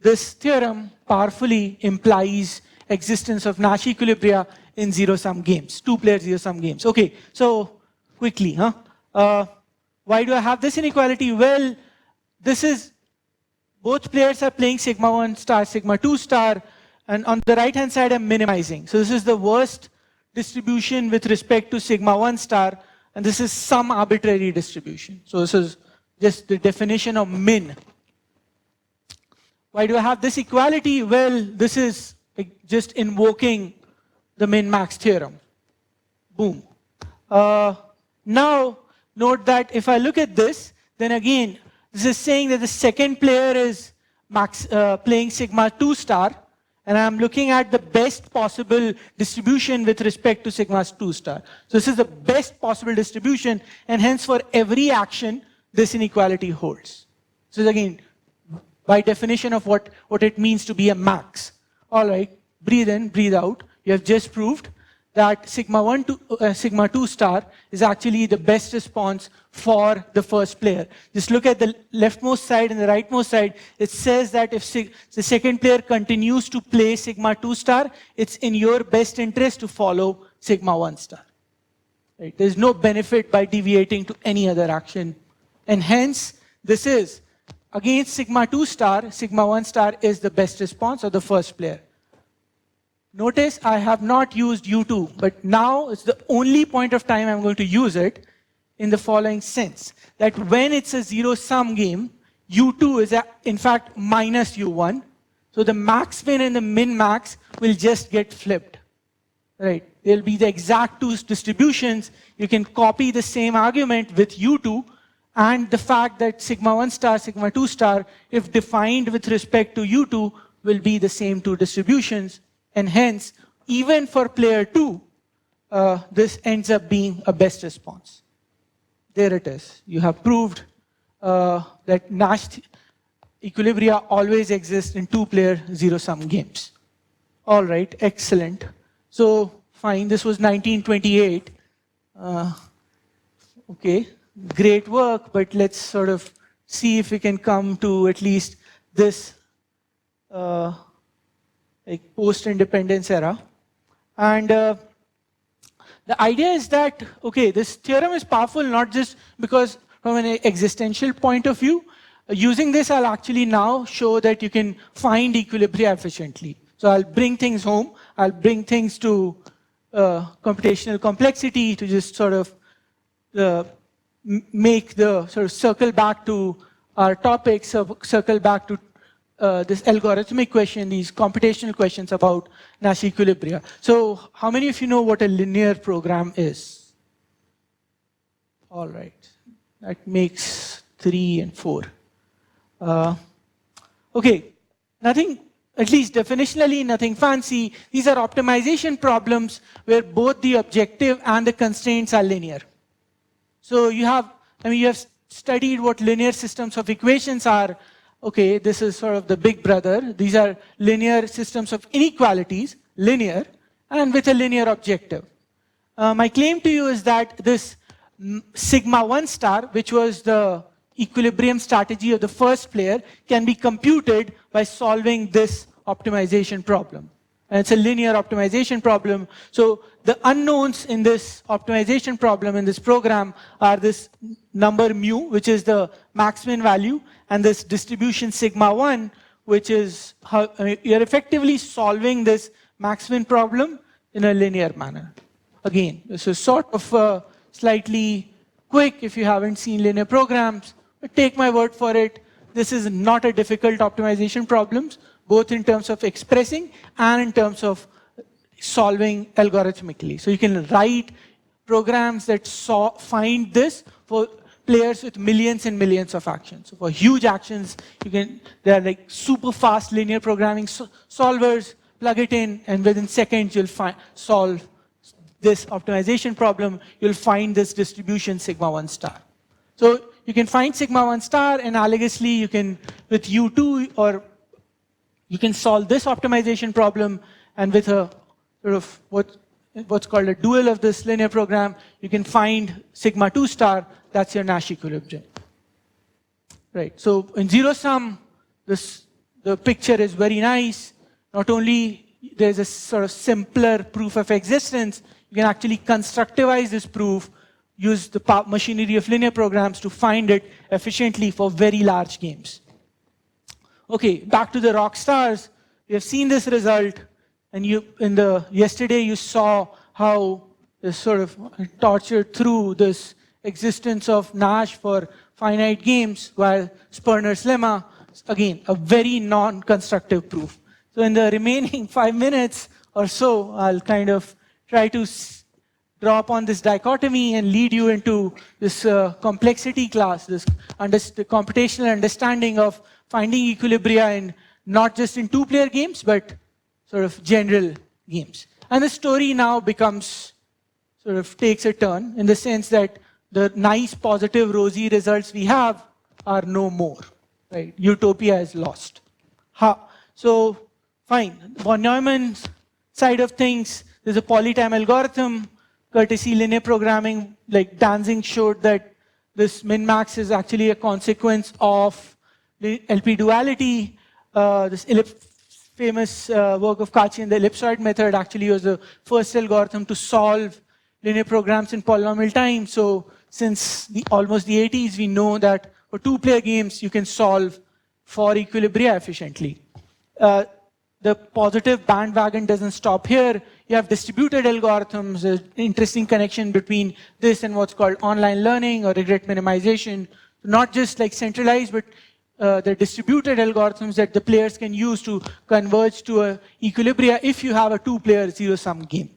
this theorem powerfully implies existence of Nash equilibria in zero-sum games, two-player zero-sum games. Okay, so quickly, why do I have this inequality? Well, this is, both players are playing sigma 1 star, sigma 2 star, and on the right-hand side, I'm minimizing. So this is the worst distribution with respect to sigma 1 star, and this is some arbitrary distribution. So this is just the definition of min. Why do I have this equality? Well, this is just invoking the min-max theorem. Boom. Now, note that if I look at this, then again, this is saying that the second player is playing sigma 2 star, and I'm looking at the best possible distribution with respect to sigma 2 star. So this is the best possible distribution, and hence for every action, this inequality holds. So again, by definition of what it means to be a max. All right, breathe in, breathe out. You have just proved that sigma 2 star is actually the best response for the first player. Just look at the leftmost side and the rightmost side. It says that if the second player continues to play sigma 2 star, it's in your best interest to follow sigma 1 star. Right? There's no benefit by deviating to any other action. And hence, this is, against sigma 2 star, sigma 1 star is the best response of the first player. Notice I have not used U2, but now it's the only point of time I'm going to use it in the following sense, that when it's a zero-sum game, U2 is in fact minus U1. So the max-min and the min-max will just get flipped. Right? They'll be the exact two distributions. You can copy the same argument with U2, and the fact that sigma 1 star, sigma 2 star, if defined with respect to U2, will be the same two distributions. And hence, even for player 2, this ends up being a best response. There it is. You have proved that Nash equilibria always exist in two-player zero-sum games. All right, excellent. So, fine, this was 1928. Okay, great work, but let's sort of see if we can come to at least this like post-independence era. And the idea is that, okay, this theorem is powerful not just because from an existential point of view. Using this, I'll actually now show that you can find equilibria efficiently. So I'll bring things home. I'll bring things to computational complexity to just sort of make the sort of circle back to our topic, circle back to this algorithmic question, these computational questions about Nash equilibria. So how many of you know what a linear program is? All right. That makes 3 and 4. Okay. Nothing, at least definitionally, nothing fancy. These are optimization problems where both the objective and the constraints are linear. So you have studied what linear systems of equations are. Okay, this is sort of the big brother. These are linear systems of inequalities, linear, and with a linear objective. My claim to you is that this sigma 1 star, which was the equilibrium strategy of the first player, can be computed by solving this optimization problem. And it's a linear optimization problem. So the unknowns in this optimization problem, in this program, are this number mu, which is the max-min value, and this distribution sigma 1, which is how you're effectively solving this max-min problem in a linear manner. Again, this is sort of slightly quick if you haven't seen linear programs, but take my word for it. This is not a difficult optimization problem, both in terms of expressing and in terms of solving algorithmically. So you can write programs that find this for players with millions and millions of actions. So for huge actions, there are like super fast linear programming solvers, plug it in, and within seconds you'll solve this optimization problem. You'll find this distribution sigma 1 star. So you can find sigma 1 star, analogously you can, with U2 or You can solve this optimization problem, and with a sort of what's called a dual of this linear program, you can find sigma 2 star. That's your Nash equilibrium. Right. So in zero sum, the picture is very nice. Not only there's a sort of simpler proof of existence, you can actually constructivize this proof, use the machinery of linear programs to find it efficiently for very large games. Okay, back to the rock stars. We have seen this result, and yesterday you saw how this sort of tortured through this existence of Nash for finite games, while Sperner's lemma, again, a very non-constructive proof. So in the remaining 5 minutes or so, I'll kind of try to draw upon this dichotomy and lead you into this complexity class, this computational understanding of finding equilibria in not just in two-player games, but sort of general games. And the story now takes a turn in the sense that the nice, positive, rosy results we have are no more. Right? Utopia is lost. So, fine. On Neumann's side of things, there's a polytime algorithm, courtesy linear programming, like Danzig showed that this min-max is actually a consequence of the LP duality. This famous work of Kachi and the ellipsoid method actually was the first algorithm to solve linear programs in polynomial time. So since almost the 80s, we know that for two-player games, you can solve for equilibria efficiently. The positive bandwagon doesn't stop here. You have distributed algorithms, an interesting connection between this and what's called online learning or regret minimization. Not just like centralized, but the distributed algorithms that the players can use to converge to a equilibria if you have a two-player zero-sum game.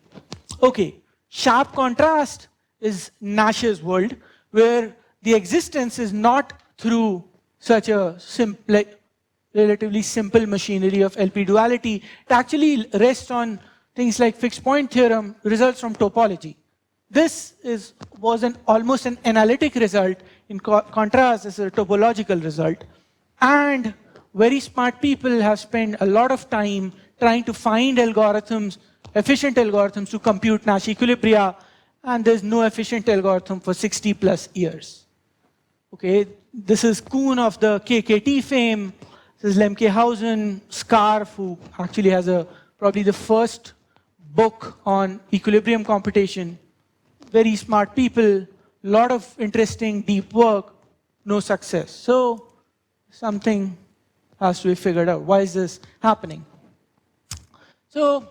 Okay, sharp contrast is Nash's world, where the existence is not through such a relatively simple machinery of LP duality. It actually rests on things like fixed point theorem, results from topology. This was almost an analytic result. In contrast, as a topological result. And very smart people have spent a lot of time trying to find algorithms, efficient algorithms to compute Nash equilibria, and there's no efficient algorithm for 60 plus years. Okay, this is Kuhn of the KKT fame. This is Lemkehausen, Scarf, who actually has probably the first book on equilibrium computation. Very smart people, lot of interesting deep work, no success. So something has to be figured out. Why is this happening? So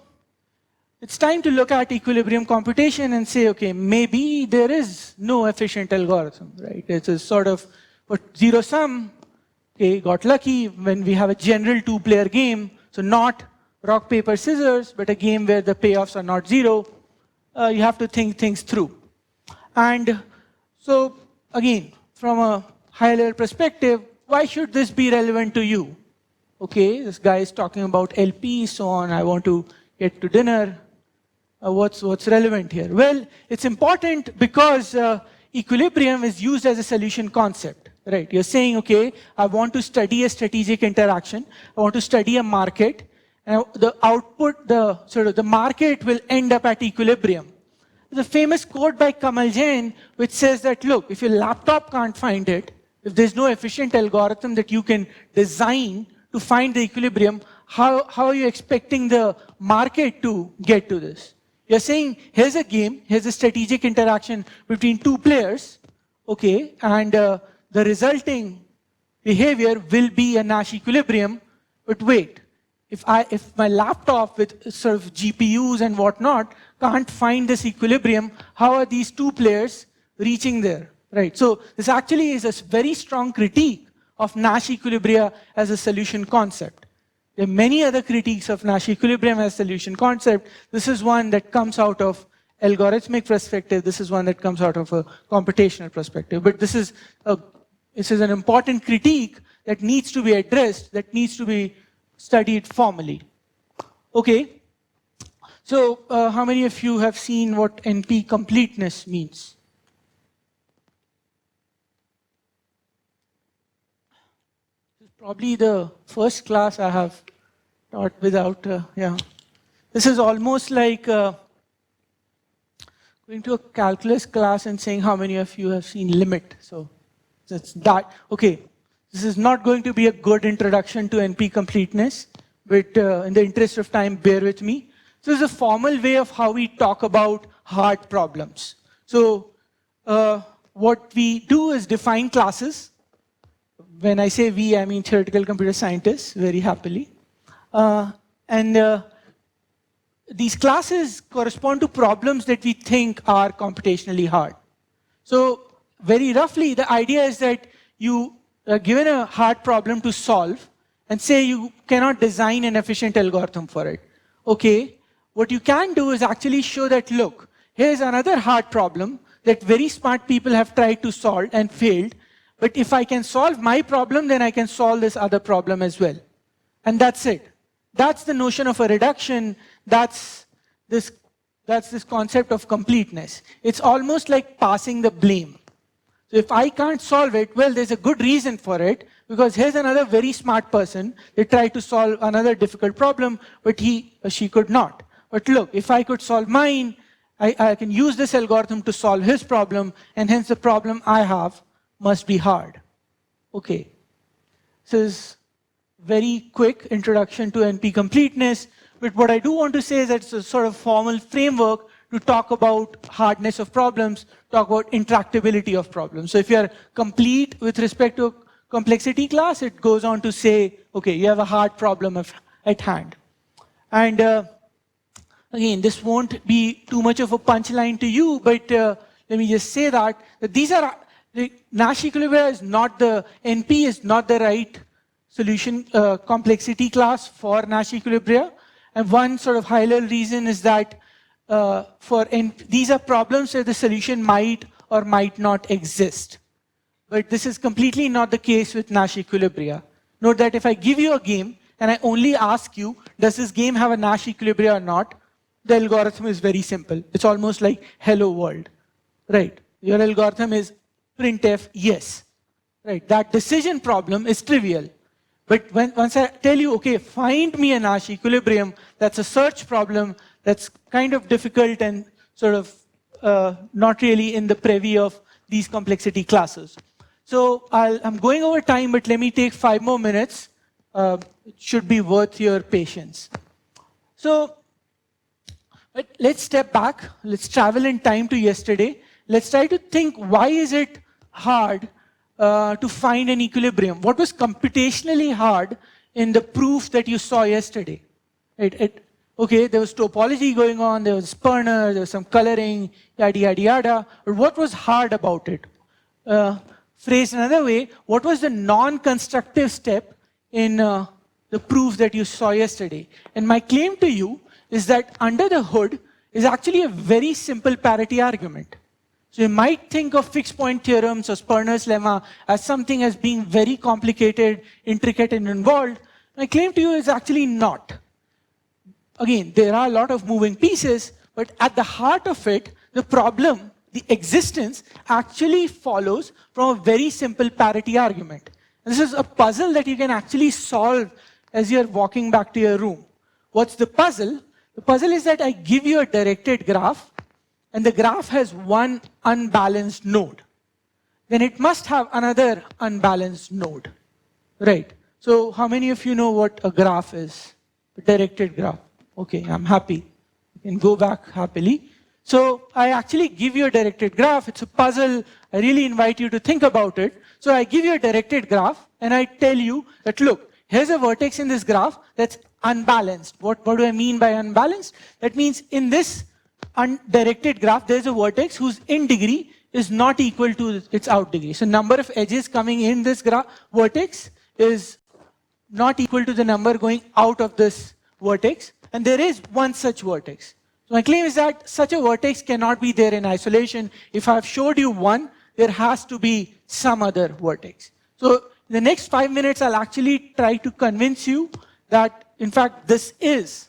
it's time to look at equilibrium computation and say, okay, maybe there is no efficient algorithm, right? It's a sort of zero sum. Okay, got lucky when we have a general two-player game, so not rock, paper, scissors, but a game where the payoffs are not zero. You have to think things through. And so, again, from a high-level perspective, why should this be relevant to you? Okay, this guy is talking about LP, so on, I want to get to dinner. What's relevant here? Well, it's important because equilibrium is used as a solution concept. Right, you're saying, okay, I want to study a strategic interaction. I want to study a market. And the output, the market will end up at equilibrium. There's a famous quote by Kamal Jain, which says that, look, if your laptop can't find it, if there's no efficient algorithm that you can design to find the equilibrium, how are you expecting the market to get to this? You're saying, here's a game, here's a strategic interaction between two players, okay, and the resulting behavior will be a Nash equilibrium. But wait, if my laptop with sort of GPUs and whatnot can't find this equilibrium, how are these two players reaching there? Right. So this actually is a very strong critique of Nash equilibria as a solution concept. There are many other critiques of Nash equilibrium as a solution concept. This is one that comes out of algorithmic perspective. This is one that comes out of a computational perspective. But this is an important critique that needs to be addressed, that needs to be studied formally. Okay. So how many of you have seen what NP completeness means? This is probably the first class I have taught without, yeah. This is almost like going to a calculus class and saying how many of you have seen limit. So it's that. Okay, this is not going to be a good introduction to NP completeness, but in the interest of time, bear with me. So this is a formal way of how we talk about hard problems. So what we do is define classes. When I say we, I mean theoretical computer scientists, very happily. These classes correspond to problems that we think are computationally hard. So very roughly, the idea is that you are given a hard problem to solve and say you cannot design an efficient algorithm for it. Okay, what you can do is actually show that, look, here's another hard problem that very smart people have tried to solve and failed. But if I can solve my problem, then I can solve this other problem as well. And that's it. That's the notion of a reduction. That's this concept of completeness. It's almost like passing the blame. So if I can't solve it, well, there's a good reason for it, because here's another very smart person. They tried to solve another difficult problem, but he or she could not. But look, if I could solve mine, I can use this algorithm to solve his problem, and hence the problem I have must be hard. Okay. This is very quick introduction to NP completeness, but what I do want to say is that it's a sort of formal framework to talk about hardness of problems, talk about intractability of problems. So if you're complete with respect to complexity class, it goes on to say, okay, you have a hard problem at hand. And again, this won't be too much of a punchline to you, but let me just say that these are, the Nash equilibria is not the, NP is not the right solution complexity class for Nash equilibria. And one sort of high-level reason is that these are problems where the solution might or might not exist. But this is completely not the case with Nash equilibria. Note that if I give you a game and I only ask you, does this game have a Nash equilibria or not, the algorithm is very simple. It's almost like hello world, right? Your algorithm is printf yes, right? That decision problem is trivial. But once I tell you, okay, find me a Nash equilibrium, that's a search problem, that's kind of difficult and sort of not really in the privy of these complexity classes. So I'm going over time, but let me take 5 more minutes. It should be worth your patience. So let's step back. Let's travel in time to yesterday. Let's try to think, why is it hard to find an equilibrium? What was computationally hard in the proof that you saw yesterday? Okay, there was topology going on, there was Sperner, there was some coloring, yada, yada, yada. But what was hard about it? Phrased another way, what was the non-constructive step in the proof that you saw yesterday? And my claim to you is that under the hood is actually a very simple parity argument. So you might think of fixed point theorems or Sperner's lemma as something as being very complicated, intricate, and involved. My claim to you is actually not. Again, there are a lot of moving pieces, but at the heart of it, the problem, the existence, actually follows from a very simple parity argument. And this is a puzzle that you can actually solve as you're walking back to your room. What's the puzzle? The puzzle is that I give you a directed graph, and the graph has one unbalanced node. Then it must have another unbalanced node, right? So how many of you know what a graph is? A directed graph. Okay, I'm happy. You can go back happily. So I actually give you a directed graph. It's a puzzle. I really invite you to think about it. So I give you a directed graph, and I tell you that, look, here's a vertex in this graph that's unbalanced. What do I mean by unbalanced? That means in this undirected graph, there's a vertex whose in degree is not equal to its out degree. So number of edges coming in this vertex is not equal to the number going out of this vertex. And there is one such vertex. So my claim is that such a vertex cannot be there in isolation. If I've showed you one, there has to be some other vertex. So in the next 5 minutes, I'll actually try to convince you that, in fact, this is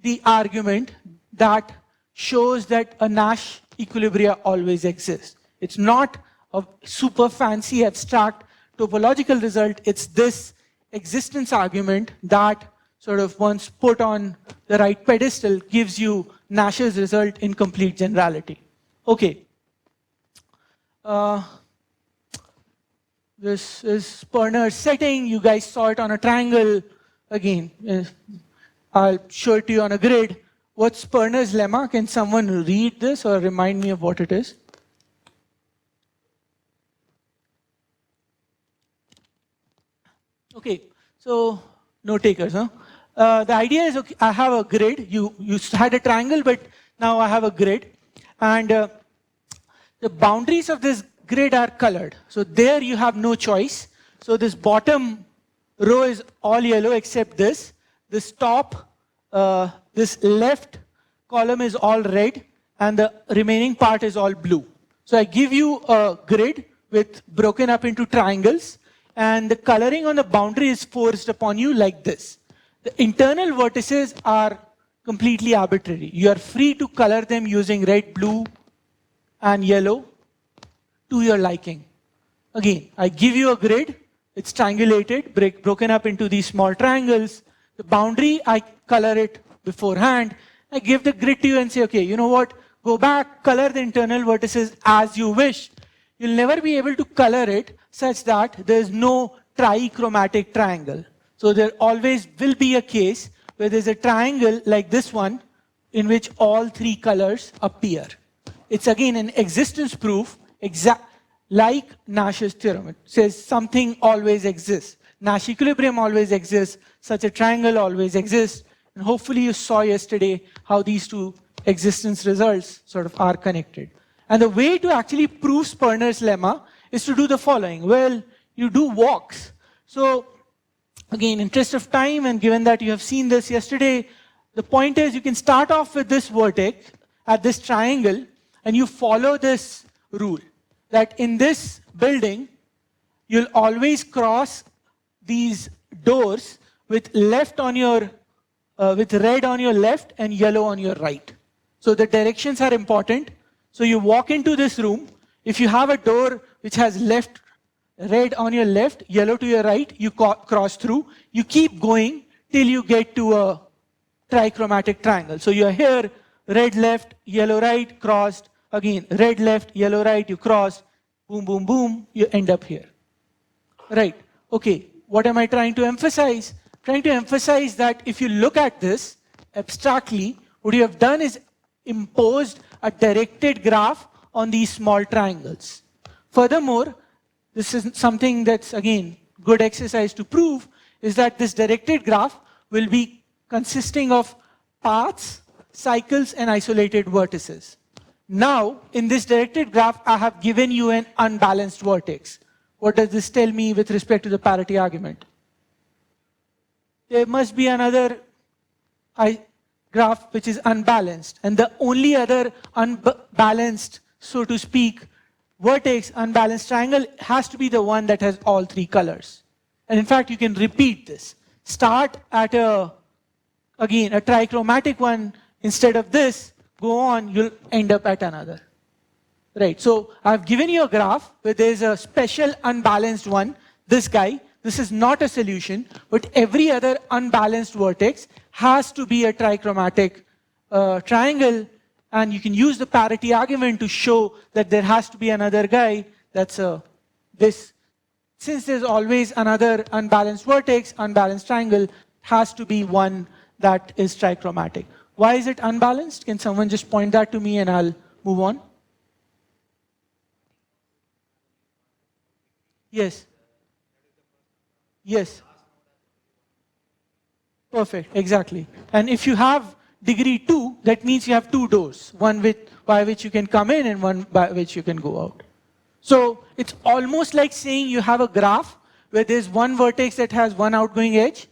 the argument that shows that a Nash equilibria always exists. It's not a super fancy abstract topological result. It's this existence argument that sort of once put on the right pedestal, gives you Nash's result in complete generality. Okay. This is Sperner's setting. You guys saw it on a triangle. Again, I'll show it to you on a grid. What's Sperner's lemma? Can someone read this or remind me of what it is? Okay, so no takers, huh? The idea is, okay, I have a grid. You had a triangle, but now I have a grid. And the boundaries of this grid are colored. So there you have no choice. So this bottom row is all yellow except this. This top, this left column is all red, and the remaining part is all blue. So I give you a grid with broken up into triangles, and the coloring on the boundary is forced upon you like this. The internal vertices are completely arbitrary. You are free to color them using red, blue, and yellow to your liking. Again, I give you a grid. It's triangulated, broken up into these small triangles. The boundary, I color it beforehand. I give the grid to you and say, okay, you know what? Go back, color the internal vertices as you wish. You'll never be able to color it such that there's no trichromatic triangle. So there always will be a case where there's a triangle like this one in which all three colors appear. It's again an existence proof, like Nash's theorem. It says something always exists. Nash equilibrium always exists. Such a triangle always exists. And hopefully you saw yesterday how these two existence results sort of are connected. And the way to actually prove Sperner's lemma is to do the following. Well, you do walks. So again, interest of time, and given that you have seen this yesterday, the point is you can start off with this vertex at this triangle, and you follow this rule that in this building, you'll always cross these doors with left on your, with red on your left and yellow on your right. So the directions are important. So you walk into this room. If you have a door which has red on your left, yellow to your right, you cross through. You keep going till you get to a trichromatic triangle. So you're here, red left, yellow right, crossed. Again, red left, yellow right, you crossed. Boom, boom, boom, you end up here. Right. Okay, what am I trying to emphasize? Trying to emphasize that if you look at this abstractly, what you have done is imposed a directed graph on these small triangles. Furthermore, this is something that's, again, good exercise to prove, is that this directed graph will be consisting of paths, cycles, and isolated vertices. Now, in this directed graph, I have given you an unbalanced vertex. What does this tell me with respect to the parity argument? There must be another graph which is unbalanced. And the only other unbalanced, so to speak, vertex, unbalanced triangle has to be the one that has all three colors. And in fact, you can repeat this. Start at again, a trichromatic one instead of this. Go on, you'll end up at another. Right, so I've given you a graph where there's a special unbalanced one, this guy. This is not a solution, but every other unbalanced vertex has to be a trichromatic triangle, and you can use the parity argument to show that there has to be another guy that's this. Since there's always another unbalanced vertex, unbalanced triangle has to be one that is trichromatic. Why is it unbalanced? Can someone just point that to me and I'll move on? Yes. Yes. Perfect, exactly. And if you have degree 2, that means you have two doors, one by which you can come in and one by which you can go out. So it's almost like saying you have a graph where there's one vertex that has one outgoing edge,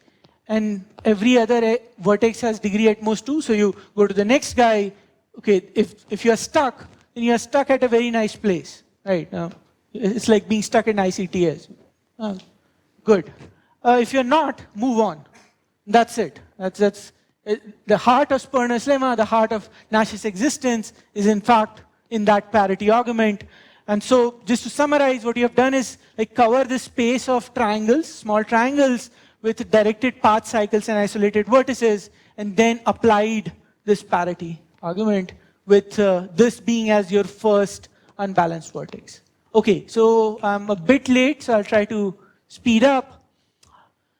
and every other vertex has degree at most 2. So you go to the next guy. Okay, if you're stuck, then you're stuck at a very nice place, right? It's like being stuck in ICTS. Good. If you're not, move on. That's it. That's the heart of Sperner's lemma, the heart of Nash's existence is in fact in that parity argument. And so just to summarize, what you have done is like cover this space of triangles, small triangles, with directed path cycles and isolated vertices, and then applied this parity argument with this being as your first unbalanced vertex. Okay, so I'm a bit late, so I'll try to speed up.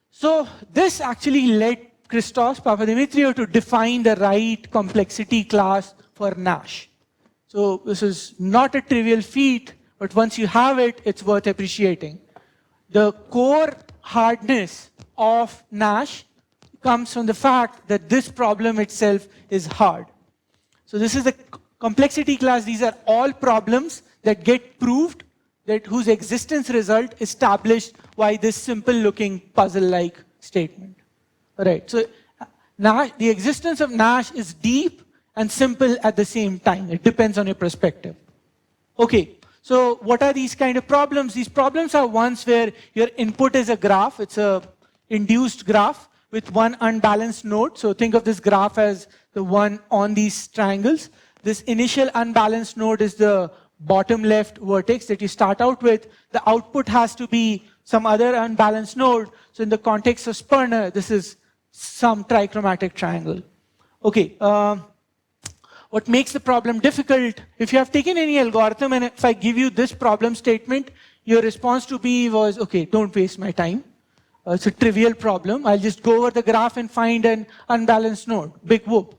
So this actually led Christos Papadimitriou to define the right complexity class for Nash. So this is not a trivial feat, but once you have it, it's worth appreciating. The core hardness of Nash comes from the fact that this problem itself is hard. So this is the complexity class. These are all problems that get proved, that whose existence result established by this simple looking puzzle-like statement. All right, so Nash, the existence of Nash is deep and simple at the same time. It depends on your perspective. Okay, so what are these kind of problems? These problems are ones where your input is a graph. It's a induced graph with one unbalanced node. So think of this graph as the one on these triangles. This initial unbalanced node is the bottom left vertex that you start out with. The output has to be some other unbalanced node. So in the context of Sperner, this is some trichromatic triangle. Okay, what makes the problem difficult? If you have taken any algorithm and if I give you this problem statement, your response to me was, okay, don't waste my time. It's a trivial problem. I'll just go over the graph and find an unbalanced node. Big whoop.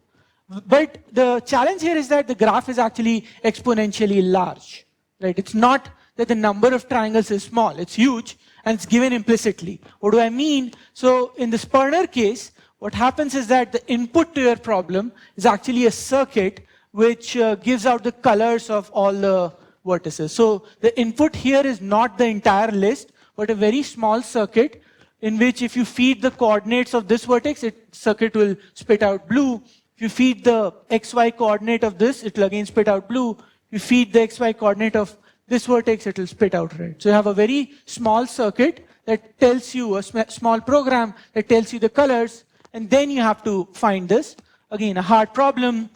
But the challenge here is that the graph is actually exponentially large. Right? It's not that the number of triangles is small. It's huge, and it's given implicitly. What do I mean? So in the Sperner case, what happens is that the input to your problem is actually a circuit which gives out the colors of all the vertices. So the input here is not the entire list, but a very small circuit in which if you feed the coordinates of this vertex, circuit will spit out blue. If you feed the xy coordinate of this, it will again spit out blue. If you feed the xy coordinate of this vertex, it will spit out red. So you have a very small circuit that tells you, a small program that tells you the colors, and then you have to find this. Again, a hard problem.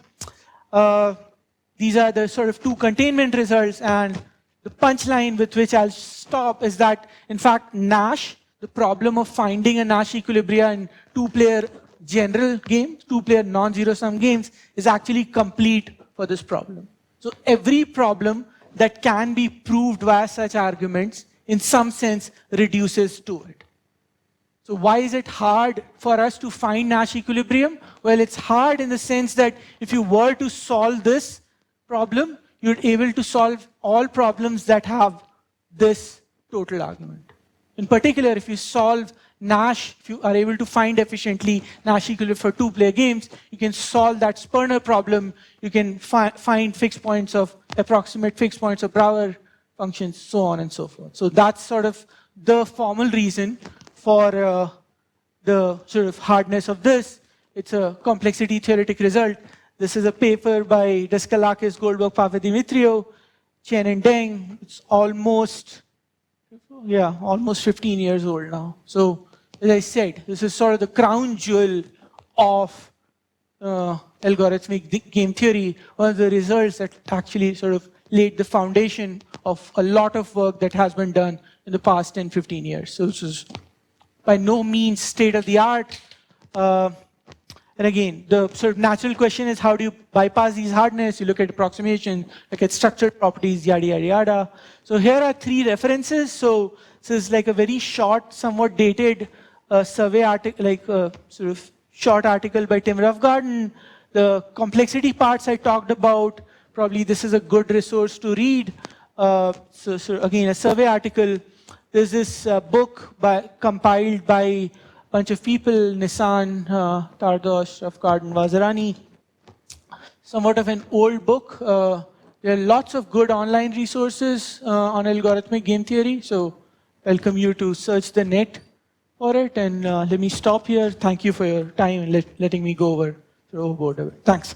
These are the sort of two containment results, and the punchline with which I'll stop is that, in fact, Nash, the problem of finding a Nash equilibria in two-player general games, two-player non-zero-sum games, is actually complete for this problem. So every problem that can be proved via such arguments, in some sense, reduces to it. So why is it hard for us to find Nash equilibrium? Well, it's hard in the sense that if you were to solve this problem, you're able to solve all problems that have this total argument. In particular, if you solve Nash, if you are able to find efficiently Nash equilibrium for two-player games, you can solve that Sperner problem. You can find fixed points of approximate fixed points of Brouwer functions, so on and so forth. So that's sort of the formal reason for the sort of hardness of this. It's a complexity theoretic result. This is a paper by Daskalakis, Goldberg, Papadimitriou, Chen and Deng. It's almost 15 years old now. So as I said, this is sort of the crown jewel of algorithmic game theory, one of the results that actually sort of laid the foundation of a lot of work that has been done in the past 10, 15 years. So this is by no means state of the art. And again, the sort of natural question is, how do you bypass these hardness? You look at approximation, look at structured properties, yada, yada, yada. So here are three references. So this is like a very short, somewhat dated survey article, like a sort of short article by Tim Roughgarden. The complexity parts I talked about, probably this is a good resource to read. So again, a survey article. There's this book compiled by a bunch of people, Nissan, Tardosh, Roughgarden, Vazirani. Somewhat of an old book. There are lots of good online resources on algorithmic game theory. So welcome you to search the net for it. And let me stop here. Thank you for your time and letting me go overboard. Thanks.